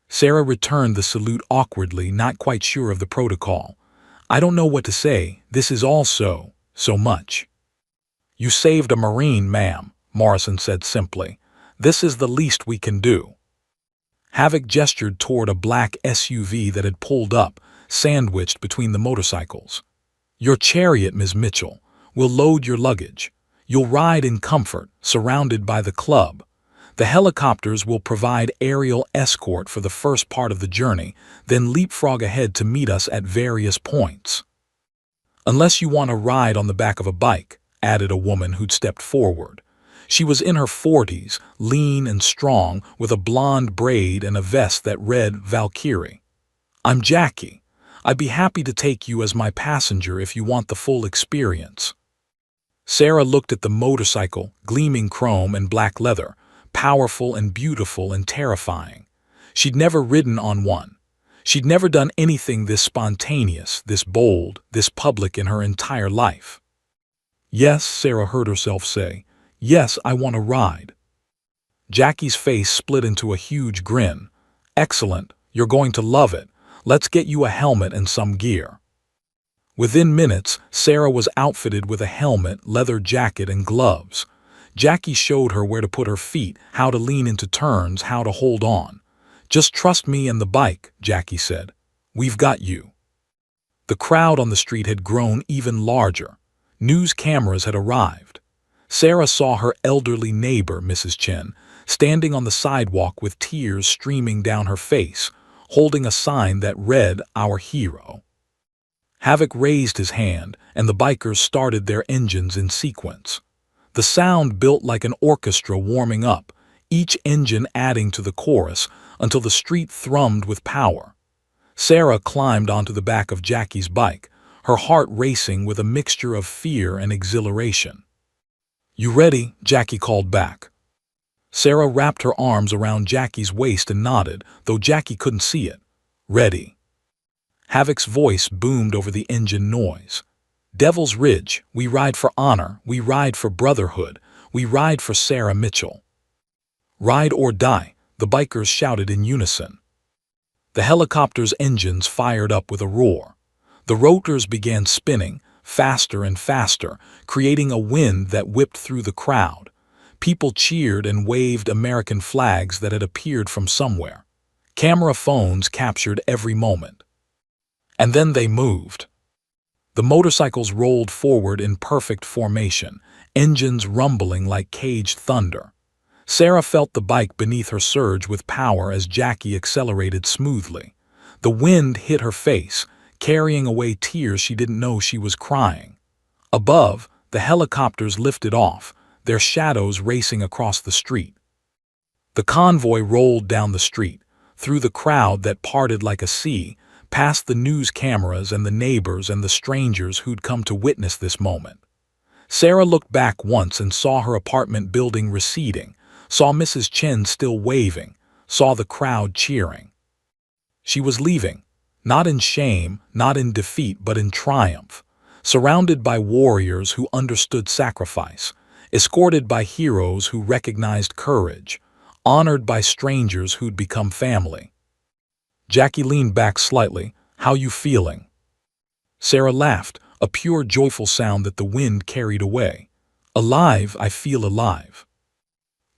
Speaker 1: Sarah returned the salute awkwardly, not quite sure of the protocol. "I don't know what to say. This is all so much." "You saved a Marine, ma'am," Morrison said simply. "This is the least we can do." Havoc gestured toward a black SUV that had pulled up, sandwiched between the motorcycles. "Your chariot, Ms. Mitchell. We'll load your luggage. You'll ride in comfort, surrounded by the club. The helicopters will provide aerial escort for the first part of the journey, then leapfrog ahead to meet us at various points." "Unless you want to ride on the back of a bike," added a woman who'd stepped forward. She was in her 40s, lean and strong, with a blonde braid and a vest that read Valkyrie. "I'm Jackie. I'd be happy to take you as my passenger if you want the full experience." Sarah looked at the motorcycle, gleaming chrome and black leather, powerful and beautiful and terrifying. She'd never ridden on one. She'd never done anything this spontaneous, this bold, this public in her entire life. "Yes," Sarah heard herself say. "Yes, I want to ride." Jackie's face split into a huge grin. "Excellent, you're going to love it. Let's get you a helmet and some gear." Within minutes, Sarah was outfitted with a helmet, leather jacket, and gloves. Jackie showed her where to put her feet, how to lean into turns, how to hold on. "Just trust me and the bike," Jackie said. "We've got you." The crowd on the street had grown even larger. News cameras had arrived. Sarah saw her elderly neighbor, Mrs. Chen, standing on the sidewalk with tears streaming down her face, holding a sign that read, "Our hero." Havoc raised his hand, and the bikers started their engines in sequence. The sound built like an orchestra warming up, each engine adding to the chorus until the street thrummed with power. Sarah climbed onto the back of Jackie's bike, her heart racing with a mixture of fear and exhilaration. "You ready?" Jackie called back. Sarah wrapped her arms around Jackie's waist and nodded, though Jackie couldn't see it. "Ready." Havoc's voice boomed over the engine noise. "Devil's Ridge, we ride for honor, we ride for brotherhood, we ride for Sarah Mitchell." "Ride or die," the bikers shouted in unison. The helicopter's engines fired up with a roar. The rotors began spinning, faster and faster, creating a wind that whipped through the crowd. People cheered and waved American flags that had appeared from somewhere. Camera phones captured every moment. And then they moved. The motorcycles rolled forward in perfect formation, engines rumbling like caged thunder. Sarah felt the bike beneath her surge with power as Jackie accelerated smoothly. The wind hit her face, carrying away tears she didn't know she was crying. Above, the helicopters lifted off, their shadows racing across the street. The convoy rolled down the street, through the crowd that parted like a sea, past the news cameras and the neighbors and the strangers who'd come to witness this moment. Sarah looked back once and saw her apartment building receding, saw Mrs. Chen still waving, saw the crowd cheering. She was leaving, not in shame, not in defeat, but in triumph, surrounded by warriors who understood sacrifice, escorted by heroes who recognized courage, honored by strangers who'd become family. Jackie leaned back slightly. "How you feeling?" Sarah laughed, a pure joyful sound that the wind carried away. "Alive, I feel alive."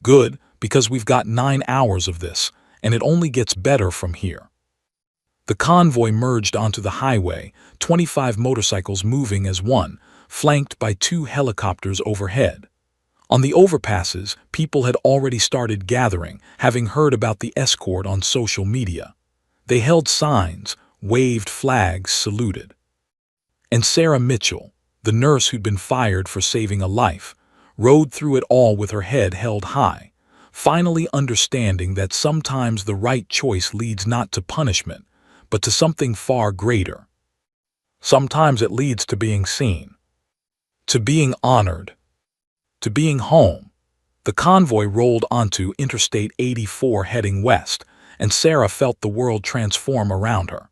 Speaker 1: "Good, because we've got 9 hours of this, and it only gets better from here." The convoy merged onto the highway, 25 motorcycles moving as one, flanked by 2 helicopters overhead. On the overpasses, people had already started gathering, having heard about the escort on social media. They held signs, waved flags, saluted. And Sarah Mitchell, the nurse who'd been fired for saving a life, rode through it all with her head held high, finally understanding that sometimes the right choice leads not to punishment, but to something far greater. Sometimes it leads to being seen, to being honored, to being home. The convoy rolled onto Interstate 84 heading west, and Sarah felt the world transform around her.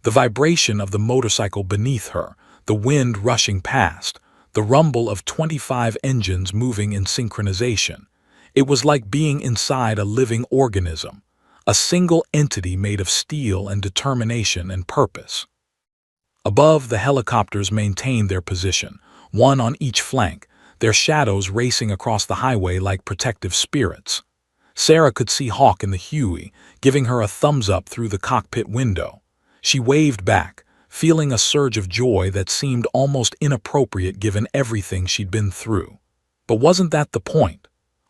Speaker 1: The vibration of the motorcycle beneath her, the wind rushing past, the rumble of 25 engines moving in synchronization. It was like being inside a living organism, a single entity made of steel and determination and purpose. Above, the helicopters maintained their position, one on each flank, their shadows racing across the highway like protective spirits. Sarah could see Hawk in the Huey, giving her a thumbs up through the cockpit window. She waved back, feeling a surge of joy that seemed almost inappropriate given everything she'd been through. But wasn't that the point?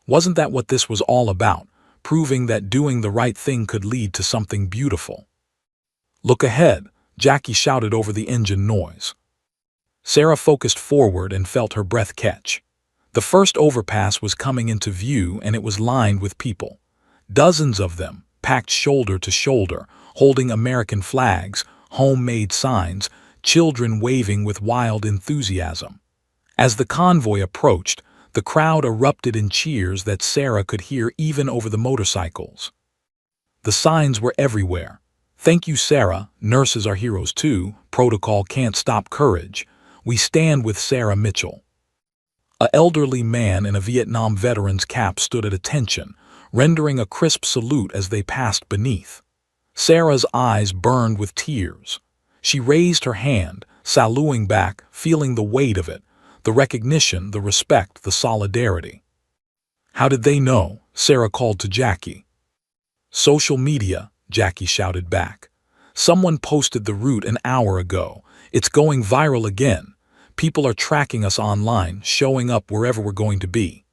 Speaker 1: Wasn't that what this was all about, proving that doing the right thing could lead to something beautiful? "Look ahead," Jackie shouted over the engine noise. Sarah focused forward and felt her breath catch. The first overpass was coming into view, and it was lined with people. Dozens of them, packed shoulder to shoulder, holding American flags, homemade signs, children waving with wild enthusiasm. As the convoy approached, the crowd erupted in cheers that Sarah could hear even over the motorcycles. The signs were everywhere. "Thank you, Sarah. Nurses are heroes too. Protocol can't stop courage. We stand with Sarah Mitchell." An elderly man in a Vietnam veteran's cap stood at attention, rendering a crisp salute as they passed beneath. Sarah's eyes burned with tears. She raised her hand, saluting back, feeling the weight of it, the recognition, the respect, the solidarity. "How did they know?" Sarah called to Jackie. "Social media," Jackie shouted back. "Someone posted the route an hour ago. It's going viral again. People are tracking us online, showing up wherever we're going to be."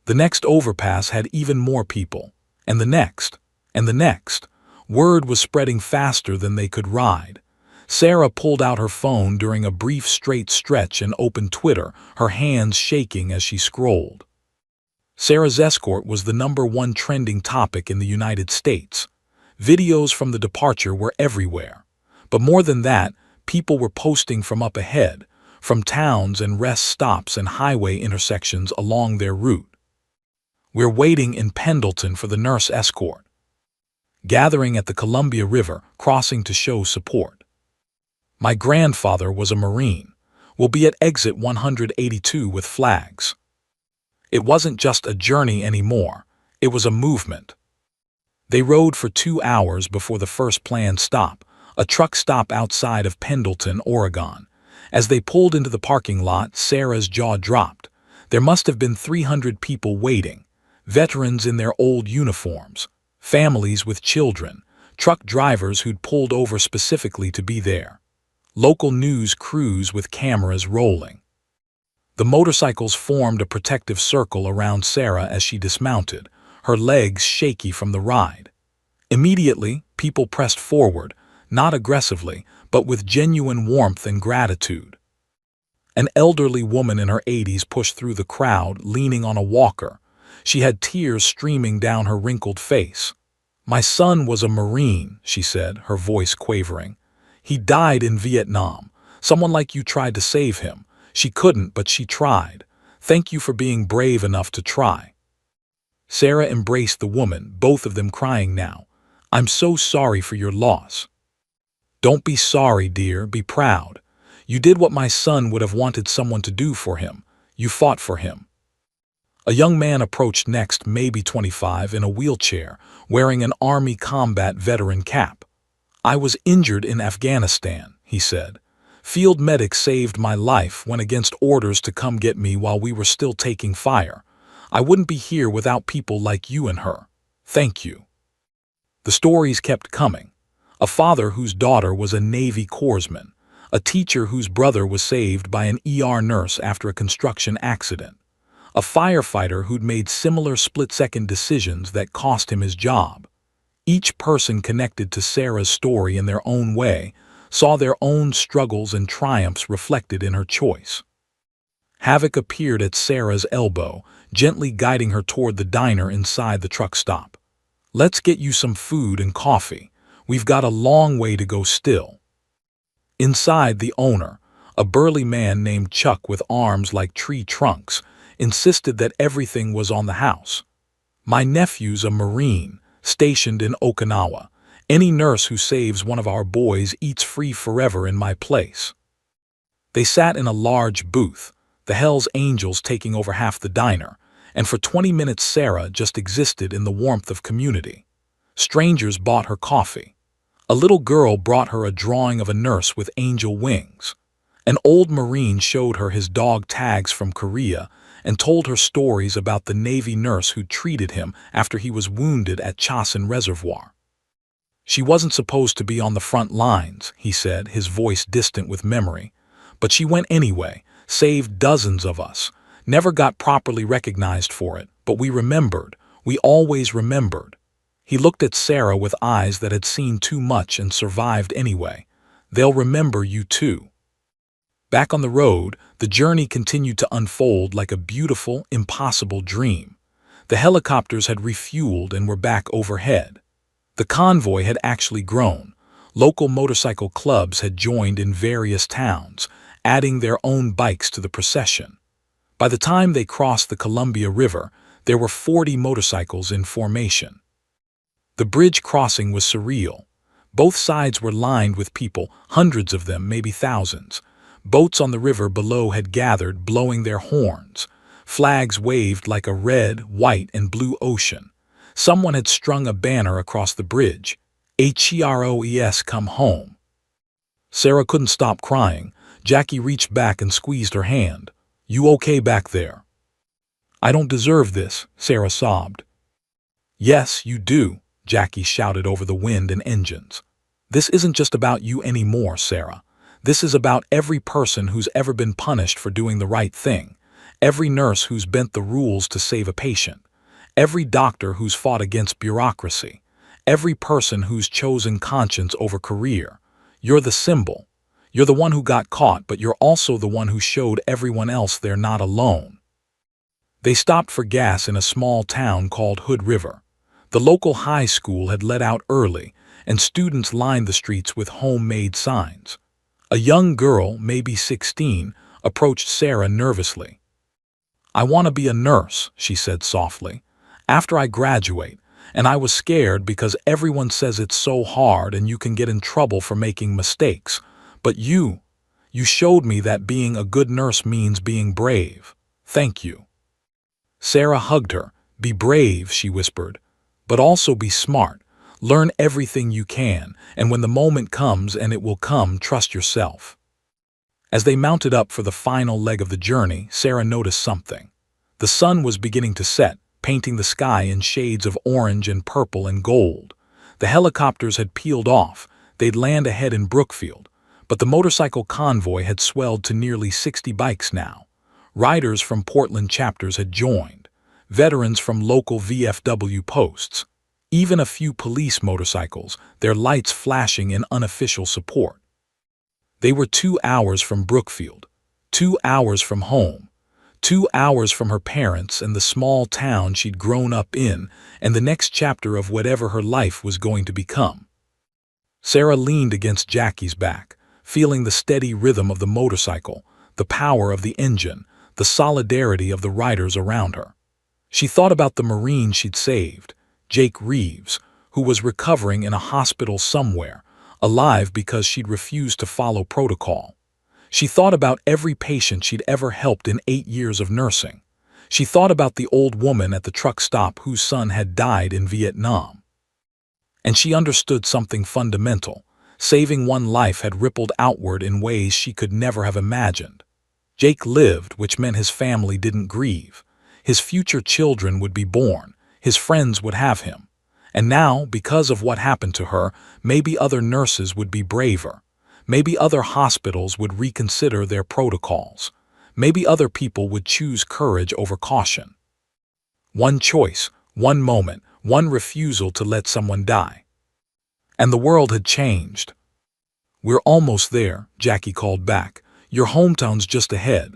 Speaker 1: The next overpass had even more people. And the next. And the next. Word was spreading faster than they could ride. Sarah pulled out her phone during a brief straight stretch and opened Twitter, her hands shaking as she scrolled. Sarah's escort was the #1 trending topic in the United States. Videos from the departure were everywhere. But more than that, people were posting from up ahead, from towns and rest stops and highway intersections along their route. "We're waiting in Pendleton for the nurse escort. Gathering at the Columbia River, crossing to show support. My grandfather was a Marine. We'll be at exit 182 with flags." It wasn't just a journey anymore. It was a movement. They rode for 2 hours before the first planned stop, a truck stop outside of Pendleton, Oregon. As they pulled into the parking lot, Sarah's jaw dropped. There must have been 300 people waiting. Veterans in their old uniforms, families with children, truck drivers who'd pulled over specifically to be there, local news crews with cameras rolling. The motorcycles formed a protective circle around Sarah as she dismounted, her legs shaky from the ride. Immediately, people pressed forward, not aggressively, but with genuine warmth and gratitude. An elderly woman in her 80s pushed through the crowd, leaning on a walker. She had tears streaming down her wrinkled face. "My son was a Marine," she said, her voice quavering. "He died in Vietnam. Someone like you tried to save him. She couldn't, but she tried. Thank you for being brave enough to try." Sarah embraced the woman, both of them crying now. "I'm so sorry for your loss." "Don't be sorry, dear, be proud. You did what my son would have wanted someone to do for him. You fought for him." A young man approached next, maybe 25, in a wheelchair, wearing an Army combat veteran cap. "I was injured in Afghanistan," he said. "Field medics saved my life, went against orders to come get me while we were still taking fire. I wouldn't be here without people like you and her. Thank you." The stories kept coming. A father whose daughter was a Navy corpsman, a teacher whose brother was saved by an ER nurse after a construction accident, a firefighter who'd made similar split-second decisions that cost him his job. Each person connected to Sarah's story in their own way, saw their own struggles and triumphs reflected in her choice. Havoc appeared at Sarah's elbow, gently guiding her toward the diner inside the truck stop. "Let's get you some food and coffee. We've got a long way to go still." Inside, the owner, a burly man named Chuck with arms like tree trunks, insisted that everything was on the house. "My nephew's a Marine, stationed in Okinawa. Any nurse who saves one of our boys eats free forever in my place." They sat in a large booth, the Hells Angels taking over half the diner, and for 20 minutes Sarah just existed in the warmth of community. Strangers bought her coffee. A little girl brought her a drawing of a nurse with angel wings. An old Marine showed her his dog tags from Korea and told her stories about the Navy nurse who treated him after he was wounded at Chasen Reservoir. "She wasn't supposed to be on the front lines," he said, his voice distant with memory. "But she went anyway, saved dozens of us. Never got properly recognized for it, but we remembered. We always remembered." He looked at Sarah with eyes that had seen too much and survived anyway. "They'll remember you too." Back on the road, the journey continued to unfold like a beautiful, impossible dream. The helicopters had refueled and were back overhead. The convoy had actually grown. Local motorcycle clubs had joined in various towns, adding their own bikes to the procession. By the time they crossed the Columbia River, there were 40 motorcycles in formation. The bridge crossing was surreal. Both sides were lined with people, hundreds of them, maybe thousands. Boats on the river below had gathered, blowing their horns. Flags waved like a red, white, and blue ocean. Someone had strung a banner across the bridge. HEROES, come home. Sarah couldn't stop crying. Jackie reached back and squeezed her hand. You okay back there? I don't deserve this, Sarah sobbed. Yes, you do, Jackie shouted over the wind and engines. This isn't just about you anymore, Sarah. This is about every person who's ever been punished for doing the right thing, every nurse who's bent the rules to save a patient, every doctor who's fought against bureaucracy, every person who's chosen conscience over career. You're the symbol. You're the one who got caught, but you're also the one who showed everyone else they're not alone. They stopped for gas in a small town called Hood River. The local high school had let out early, and students lined the streets with homemade signs. A young girl, maybe 16, approached Sarah nervously. I want to be a nurse, she said softly, after I graduate, and I was scared because everyone says it's so hard and you can get in trouble for making mistakes. But you showed me that being a good nurse means being brave. Thank you. Sarah hugged her. Be brave, she whispered, but also be smart. Learn everything you can, and when the moment comes, and it will come, trust yourself. As they mounted up for the final leg of the journey, Sarah noticed something. The sun was beginning to set, painting the sky in shades of orange and purple and gold. The helicopters had peeled off. They'd land ahead in Brookfield, but the motorcycle convoy had swelled to nearly 60 bikes now. Riders from Portland chapters had joined, veterans from local VFW posts, even a few police motorcycles, their lights flashing in unofficial support. They were 2 hours from Brookfield, 2 hours from home, 2 hours from her parents and the small town she'd grown up in, and the next chapter of whatever her life was going to become. Sarah leaned against Jackie's back, feeling the steady rhythm of the motorcycle, the power of the engine, the solidarity of the riders around her. She thought about the Marine she'd saved, Jake Reeves, who was recovering in a hospital somewhere, alive because she'd refused to follow protocol. She thought about every patient she'd ever helped in 8 years of nursing. She thought about the old woman at the truck stop whose son had died in Vietnam. And she understood something fundamental. Saving one life had rippled outward in ways she could never have imagined. Jake lived, which meant his family didn't grieve. His future children would be born. His friends would have him. And now, because of what happened to her, maybe other nurses would be braver. Maybe other hospitals would reconsider their protocols. Maybe other people would choose courage over caution. One choice, one moment, one refusal to let someone die. And the world had changed. We're almost there, Jackie called back. Your hometown's just ahead.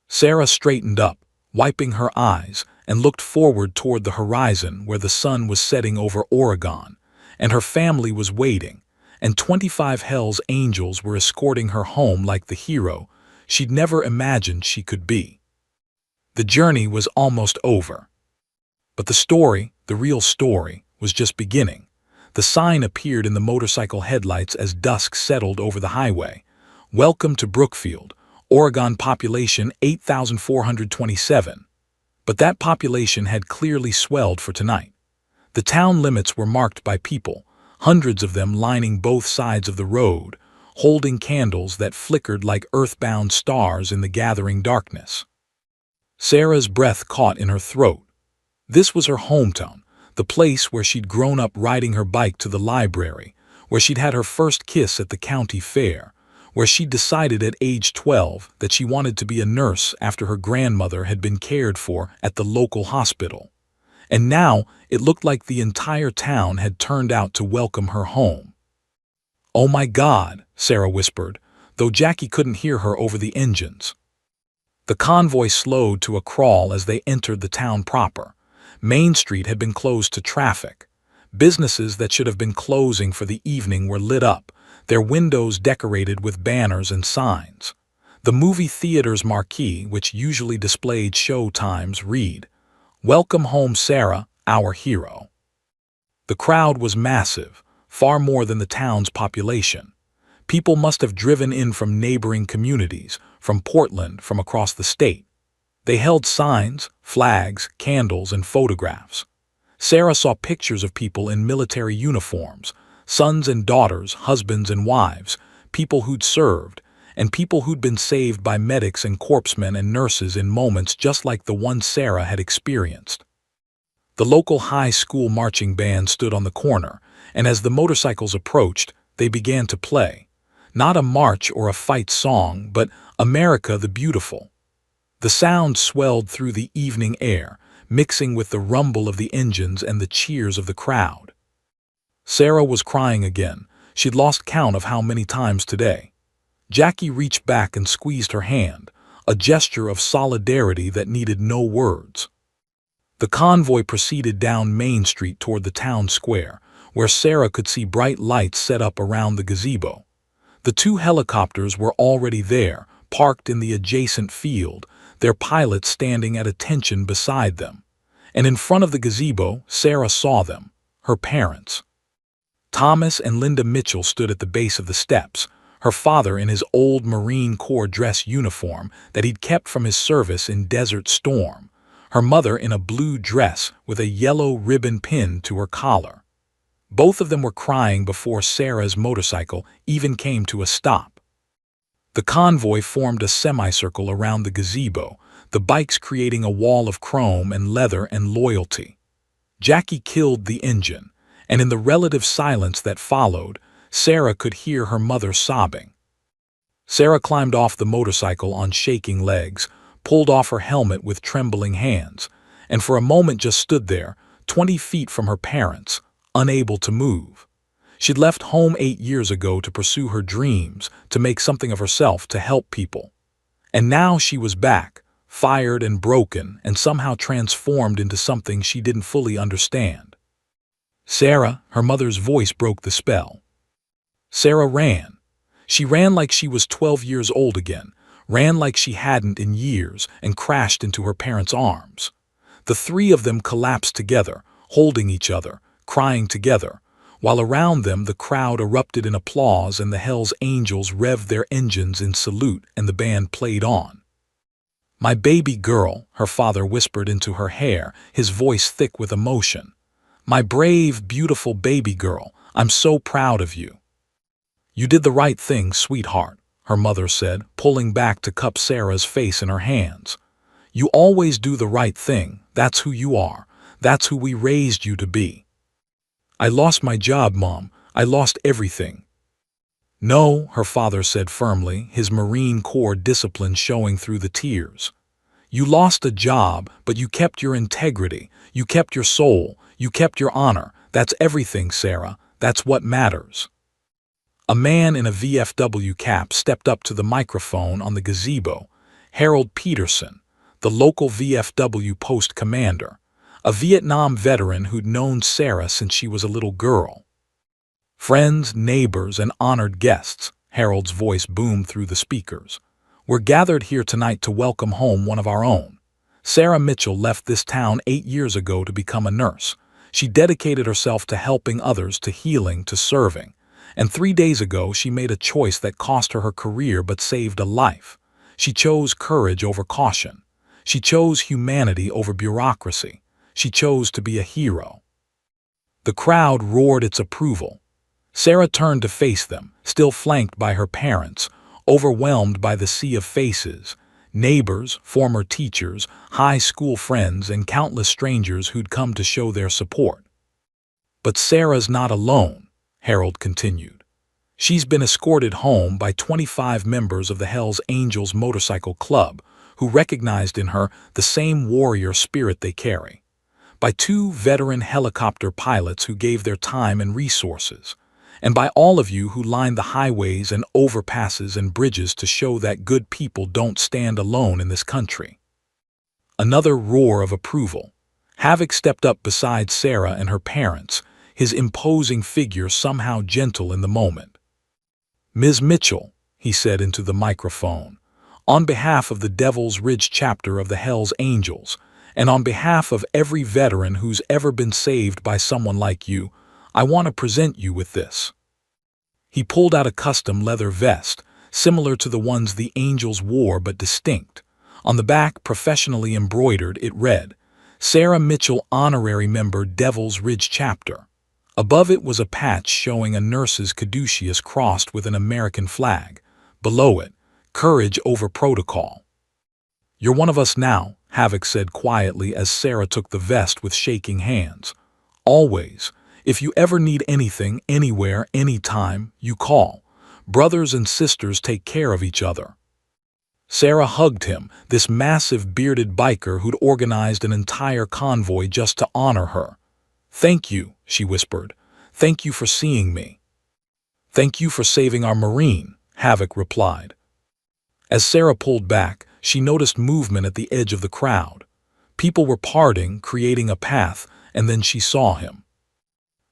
Speaker 1: Sarah straightened up, wiping her eyes, and looked forward toward the horizon where the sun was setting over Oregon, and her family was waiting, and 25 Hell's Angels were escorting her home like the hero she'd never imagined she could be. The journey was almost over. But the story, the real story, was just beginning. The sign appeared in the motorcycle headlights as dusk settled over the highway. Welcome to Brookfield, Oregon, population 8,427. But that population had clearly swelled for tonight. The town limits were marked by people, hundreds of them lining both sides of the road, holding candles that flickered like earthbound stars in the gathering darkness. Sarah's breath caught in her throat. This was her hometown, the place where she'd grown up riding her bike to the library, where she'd had her first kiss at the county fair, where she'd decided at age 12 that she wanted to be a nurse after her grandmother had been cared for at the local hospital. And now it looked like the entire town had turned out to welcome her home. "Oh my God," Sarah whispered, though Jackie couldn't hear her over the engines. The convoy slowed to a crawl as they entered the town proper. Main Street had been closed to traffic. Businesses that should have been closing for the evening were lit up, their windows decorated with banners and signs. The movie theater's marquee, which usually displayed show times, read, "Welcome home, Sarah, our hero." The crowd was massive, far more than the town's population. People must have driven in from neighboring communities, from Portland, from across the state. They held signs, flags, candles, and photographs. Sarah saw pictures of people in military uniforms, sons and daughters, husbands and wives, people who'd served, and people who'd been saved by medics and corpsmen and nurses in moments just like the one Sarah had experienced. The local high school marching band stood on the corner, and as the motorcycles approached, they began to play. Not a march or a fight song, but America the Beautiful. The sound swelled through the evening air, mixing with the rumble of the engines and the cheers of the crowd. Sarah was crying again. She'd lost count of how many times today. Jackie reached back and squeezed her hand, a gesture of solidarity that needed no words. The convoy proceeded down Main Street toward the town square, where Sarah could see bright lights set up around the gazebo. The 2 helicopters were already there, parked in the adjacent field, their pilots standing at attention beside them. And in front of the gazebo, Sarah saw them, her parents. Thomas and Linda Mitchell stood at the base of the steps, her father in his old Marine Corps dress uniform that he'd kept from his service in Desert Storm, her mother in a blue dress with a yellow ribbon pinned to her collar. Both of them were crying before Sarah's motorcycle even came to a stop. The convoy formed a semicircle around the gazebo, the bikes creating a wall of chrome and leather and loyalty. Jackie killed the engine, and in the relative silence that followed, Sarah could hear her mother sobbing. Sarah climbed off the motorcycle on shaking legs, pulled off her helmet with trembling hands, and for a moment just stood there, 20 feet from her parents, unable to move. She'd left home 8 years ago to pursue her dreams, to make something of herself, to help people. And now she was back, fired and broken, and somehow transformed into something she didn't fully understand. Sarah, her mother's voice broke the spell. Sarah ran. She ran like she was 12 years old again, ran like she hadn't in years, and crashed into her parents' arms. The 3 of them collapsed together, holding each other, crying together, while around them the crowd erupted in applause and the Hell's Angels revved their engines in salute and the band played on. "My baby girl," her father whispered into her hair, his voice thick with emotion. "My brave, beautiful baby girl, I'm so proud of you." "You did the right thing, sweetheart," her mother said, pulling back to cup Sarah's face in her hands. "You always do the right thing, that's who you are, that's who we raised you to be." "I lost my job, Mom. I lost everything." "No," her father said firmly, his Marine Corps discipline showing through the tears. "You lost a job, but you kept your integrity, you kept your soul, you kept your honor. That's everything, Sarah. That's what matters." A man in a VFW cap stepped up to the microphone on the gazebo, Harold Peterson, the local VFW post commander, a Vietnam veteran who'd known Sarah since she was a little girl. "Friends, neighbors, and honored guests," Harold's voice boomed through the speakers. "We're gathered here tonight to welcome home one of our own. Sarah Mitchell left this town 8 years ago to become a nurse. She dedicated herself to helping others, to healing, to serving. And 3 days ago she made a choice that cost her her career but saved a life. She chose courage over caution. She chose humanity over bureaucracy. She chose to be a hero." The crowd roared its approval. Sarah turned to face them, still flanked by her parents, overwhelmed by the sea of faces, neighbors, former teachers, high school friends, and countless strangers who'd come to show their support. "But Sarah's not alone," Harold continued. "She's been escorted home by 25 members of the Hell's Angels Motorcycle Club, who recognized in her the same warrior spirit they carry. By 2 veteran helicopter pilots who gave their time and resources, and by all of you who lined the highways and overpasses and bridges to show that good people don't stand alone in this country." Another roar of approval. Havoc stepped up beside Sarah and her parents, his imposing figure somehow gentle in the moment. "Ms. Mitchell," he said into the microphone, "on behalf of the Devil's Ridge chapter of the Hell's Angels, and on behalf of every veteran who's ever been saved by someone like you, I want to present you with this." He pulled out a custom leather vest, similar to the ones the angels wore but distinct. On the back, professionally embroidered, it read, Sarah Mitchell Honorary Member Devil's Ridge Chapter. Above it was a patch showing a nurse's caduceus crossed with an American flag. Below it, Courage over Protocol. You're one of us now, Havoc said quietly as Sarah took the vest with shaking hands. Always. If you ever need anything, anywhere, anytime, you call. Brothers and sisters take care of each other. Sarah hugged him, this massive bearded biker who'd organized an entire convoy just to honor her. Thank you, she whispered. Thank you for seeing me. Thank you for saving our Marine, Havoc replied. As Sarah pulled back, she noticed movement at the edge of the crowd. People were parting, creating a path, and then she saw him.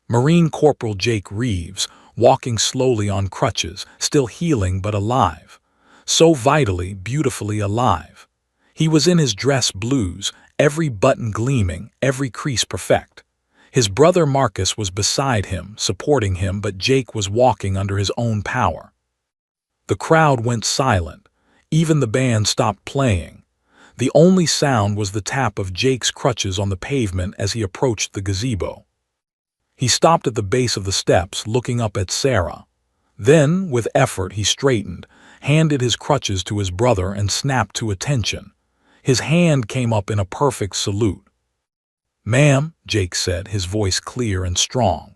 Speaker 1: Marine Corporal Jake Reeves, walking slowly on crutches, still healing but alive. So vitally, beautifully alive. He was in his dress blues, every button gleaming, every crease perfect. His brother Marcus was beside him, supporting him, but Jake was walking under his own power. The crowd went silent. Even the band stopped playing. The only sound was the tap of Jake's crutches on the pavement as he approached the gazebo. He stopped at the base of the steps, looking up at Sarah. Then, with effort, he straightened, handed his crutches to his brother, and snapped to attention. His hand came up in a perfect salute. Ma'am, Jake said, his voice clear and strong.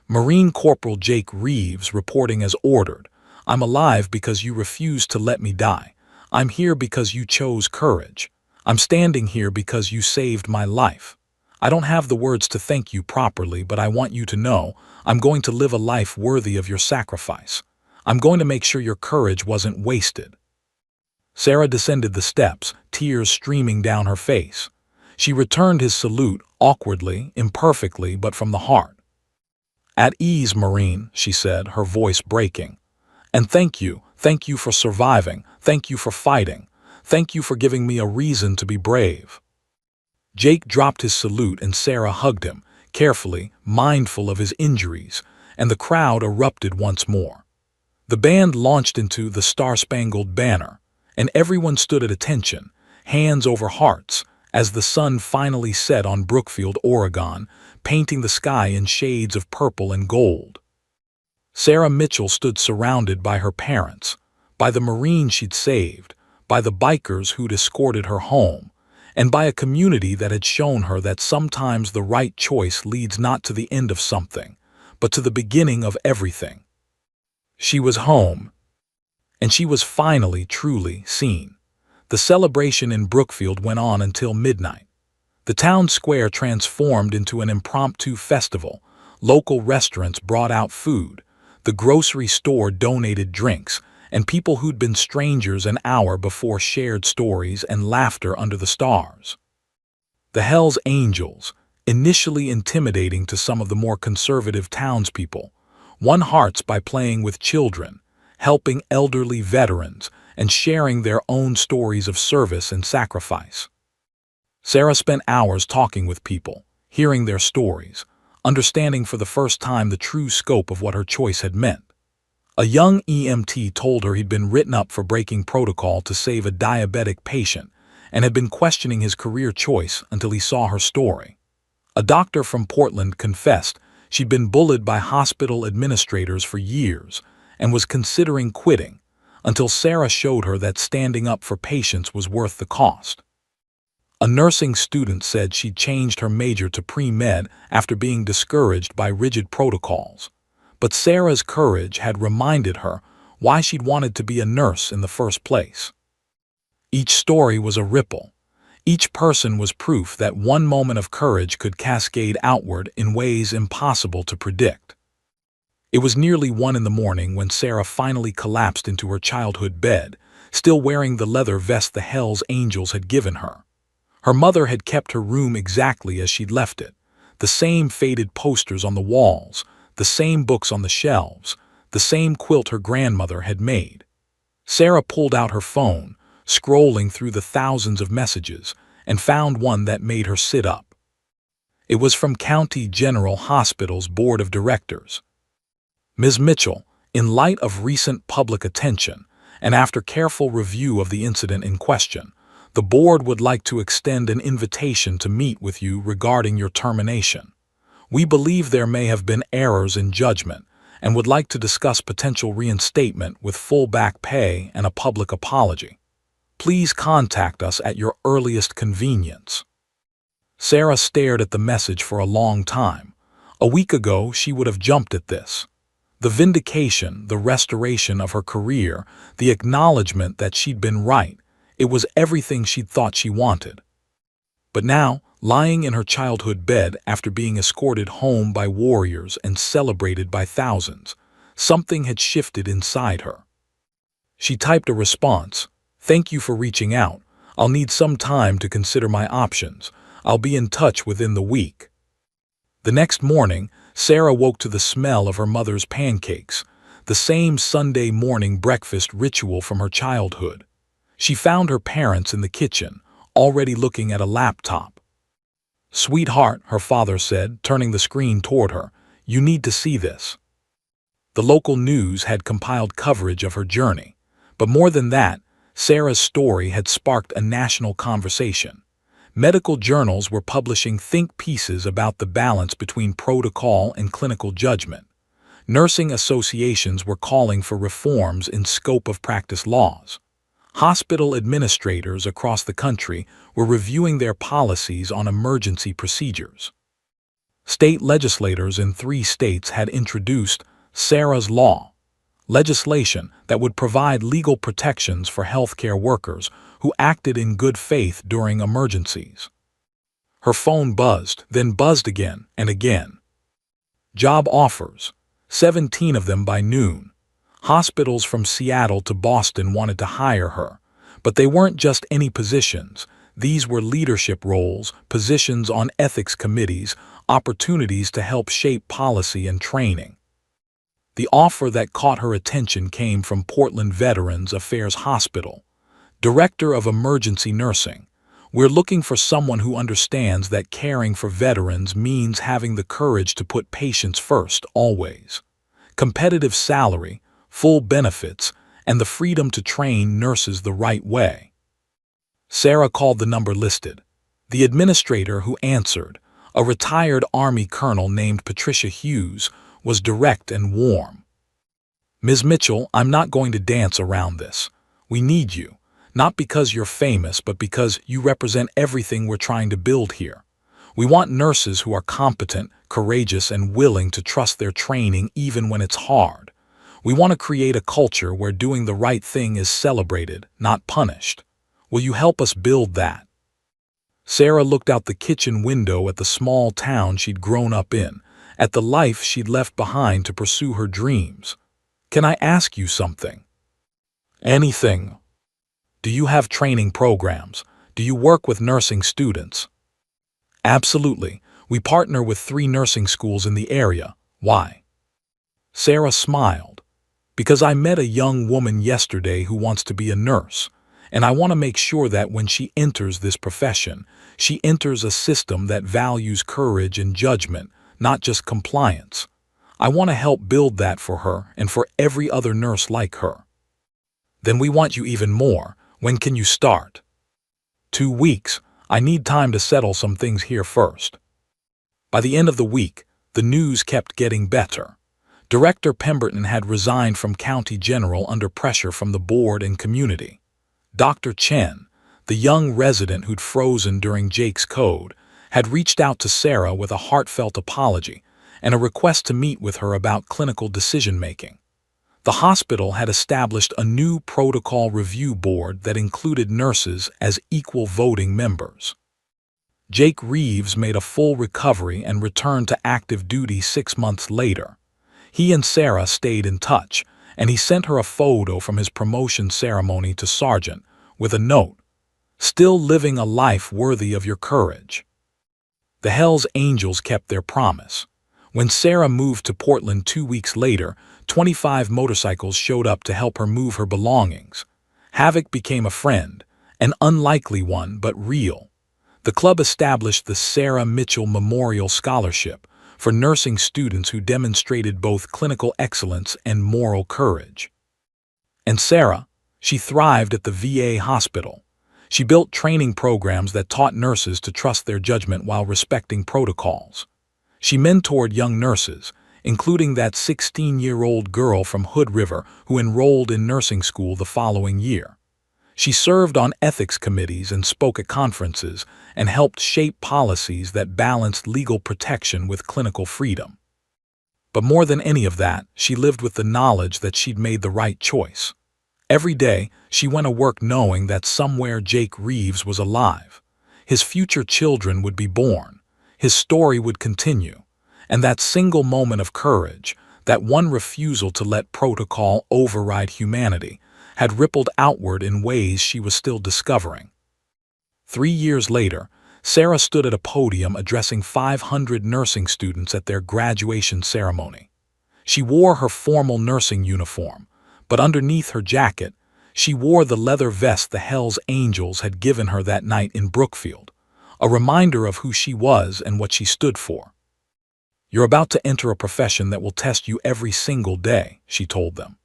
Speaker 1: Marine Corporal Jake Reeves reporting as ordered. I'm alive because you refused to let me die. I'm here because you chose courage. I'm standing here because you saved my life. I don't have the words to thank you properly, but I want you to know I'm going to live a life worthy of your sacrifice. I'm going to make sure your courage wasn't wasted. Sarah descended the steps, tears streaming down her face. She returned his salute, awkwardly, imperfectly, but from the heart. At ease, Marine, she said, her voice breaking. And thank you for surviving, thank you for fighting, thank you for giving me a reason to be brave. Jake dropped his salute and Sarah hugged him, carefully, mindful of his injuries, and the crowd erupted once more. The band launched into the Star-Spangled Banner, and everyone stood at attention, hands over hearts, as the sun finally set on Brookfield, Oregon, painting the sky in shades of purple and gold. Sarah Mitchell stood surrounded by her parents, by the Marine she'd saved, by the bikers who'd escorted her home, and by a community that had shown her that sometimes the right choice leads not to the end of something, but to the beginning of everything. She was home, and she was finally truly seen. The celebration in Brookfield went on until midnight. The town square transformed into an impromptu festival. Local restaurants brought out food. The grocery store donated drinks, and people who'd been strangers an hour before shared stories and laughter under the stars. The Hells Angels, initially intimidating to some of the more conservative townspeople, won hearts by playing with children, helping elderly veterans, and sharing their own stories of service and sacrifice. Sarah spent hours talking with people, hearing their stories, understanding for the first time the true scope of what her choice had meant. A young EMT told her he'd been written up for breaking protocol to save a diabetic patient and had been questioning his career choice until he saw her story. A doctor from Portland confessed she'd been bullied by hospital administrators for years and was considering quitting until Sarah showed her that standing up for patients was worth the cost. A nursing student said she'd changed her major to pre-med after being discouraged by rigid protocols. But Sarah's courage had reminded her why she'd wanted to be a nurse in the first place. Each story was a ripple. Each person was proof that one moment of courage could cascade outward in ways impossible to predict. It was nearly 1 a.m. when Sarah finally collapsed into her childhood bed, still wearing the leather vest the Hells Angels had given her. Her mother had kept her room exactly as she'd left it, the same faded posters on the walls, the same books on the shelves, the same quilt her grandmother had made. Sarah pulled out her phone, scrolling through the thousands of messages, and found one that made her sit up. It was from County General Hospital's Board of Directors. Ms. Mitchell, In light of recent public attention, and after careful review of the incident in question, the board would like to extend an invitation to meet with you regarding your termination. We believe there may have been errors in judgment and would like to discuss potential reinstatement with full back pay and a public apology. Please contact us at your earliest convenience. Sarah stared at the message for a long time. A week ago, she would have jumped at this. The vindication, the restoration of her career, the acknowledgement that she'd been right, it was everything she'd thought she wanted. But now, lying in her childhood bed after being escorted home by warriors and celebrated by thousands, something had shifted inside her. She typed a response. "Thank you for reaching out. I'll need some time to consider my options. I'll be in touch within the week." The next morning, Sarah woke to the smell of her mother's pancakes, the same Sunday morning breakfast ritual from her childhood. She found her parents in the kitchen, already looking at a laptop. "Sweetheart," her father said, turning the screen toward her, "you need to see this." The local news had compiled coverage of her journey, but more than that, Sarah's story had sparked a national conversation. Medical journals were publishing think pieces about the balance between protocol and clinical judgment. Nursing associations were calling for reforms in scope of practice laws. Hospital administrators across the country were reviewing their policies on emergency procedures. State legislators in 3 states had introduced Sarah's Law, legislation that would provide legal protections for healthcare workers who acted in good faith during emergencies. Her phone buzzed, then buzzed again and again. Job offers, 17 of them by noon. Hospitals from Seattle to Boston wanted to hire her, but they weren't just any positions. These were leadership roles, positions on ethics committees, opportunities to help shape policy and training. The offer that caught her attention came from Portland Veterans Affairs Hospital. Director of Emergency Nursing. "We're looking for someone who understands that caring for veterans means having the courage to put patients first, always. Competitive salary, full benefits, and the freedom to train nurses the right way." Sarah called the number listed. The administrator who answered, a retired Army colonel named Patricia Hughes, was direct and warm. "Ms. Mitchell, I'm not going to dance around this. We need you, not because you're famous, but because you represent everything we're trying to build here. We want nurses who are competent, courageous, and willing to trust their training even when it's hard. We want to create a culture where doing the right thing is celebrated, not punished. Will you help us build that?" Sarah looked out the kitchen window at the small town she'd grown up in, at the life she'd left behind to pursue her dreams. "Can I ask you something?" "Anything." "Do you have training programs? Do you work with nursing students?" "Absolutely. We partner with 3 nursing schools in the area. Why?" Sarah smiled. "Because I met a young woman yesterday who wants to be a nurse, and I want to make sure that when she enters this profession, she enters a system that values courage and judgment, not just compliance. I want to help build that for her and for every other nurse like her." "Then we want you even more. When can you start?" 2 weeks. I need time to settle some things here first." By the end of the week, the news kept getting better. Director Pemberton had resigned from County General under pressure from the board and community. Dr. Chen, the young resident who'd frozen during Jake's Code, had reached out to Sarah with a heartfelt apology and a request to meet with her about clinical decision-making. The hospital had established a new protocol review board that included nurses as equal voting members. Jake Reeves made a full recovery and returned to active duty 6 months later. He and Sarah stayed in touch, and he sent her a photo from his promotion ceremony to sergeant with a note, "Still living a life worthy of your courage." The Hells Angels kept their promise. When Sarah moved to Portland 2 weeks later, 25 motorcycles showed up to help her move her belongings. Havoc became a friend, an unlikely one but real. The club established the Sarah Mitchell Memorial Scholarship for nursing students who demonstrated both clinical excellence and moral courage. And Sarah, she thrived at the VA hospital. She built training programs that taught nurses to trust their judgment while respecting protocols. She mentored young nurses, including that 16-year-old girl from Hood River who enrolled in nursing school the following year. She served on ethics committees and spoke at conferences and helped shape policies that balanced legal protection with clinical freedom. But more than any of that, she lived with the knowledge that she'd made the right choice. Every day, she went to work knowing that somewhere Jake Reeves was alive. His future children would be born. His story would continue. And that single moment of courage, that one refusal to let protocol override humanity, had rippled outward in ways she was still discovering. 3 years later, Sarah stood at a podium addressing 500 nursing students at their graduation ceremony. She wore her formal nursing uniform, but underneath her jacket, she wore the leather vest the Hells Angels had given her that night in Brookfield, a reminder of who she was and what she stood for. "You're about to enter a profession that will test you every single day," she told them.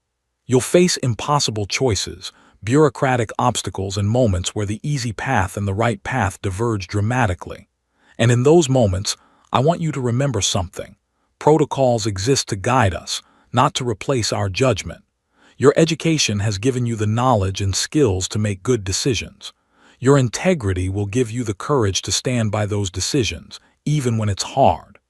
Speaker 1: "You'll face impossible choices, bureaucratic obstacles, and moments where the easy path and the right path diverge dramatically. And in those moments, I want you to remember something. Protocols exist to guide us, not to replace our judgment. Your education has given you the knowledge and skills to make good decisions. Your integrity will give you the courage to stand by those decisions, even when it's hard."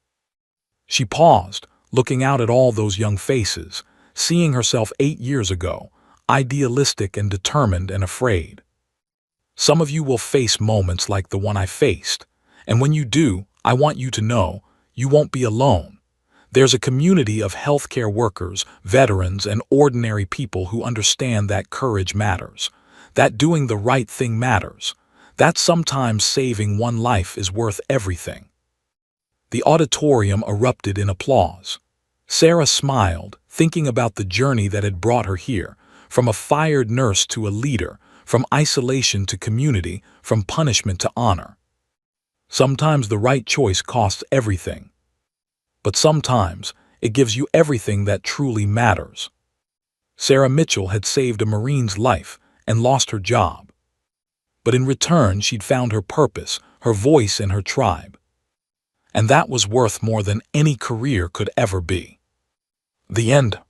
Speaker 1: She paused, looking out at all those young faces, seeing herself 8 years ago, idealistic and determined and afraid. "Some of you will face moments like the one I faced, and when you do, I want you to know, you won't be alone. There's a community of healthcare workers, veterans, and ordinary people who understand that courage matters, that doing the right thing matters, that sometimes saving one life is worth everything." The auditorium erupted in applause. Sarah smiled, thinking about the journey that had brought her here, from a fired nurse to a leader, from isolation to community, from punishment to honor. Sometimes the right choice costs everything. But sometimes it gives you everything that truly matters. Sarah Mitchell had saved a Marine's life and lost her job. But in return, she'd found her purpose, her voice, and her tribe. And that was worth more than any career could ever be. The end.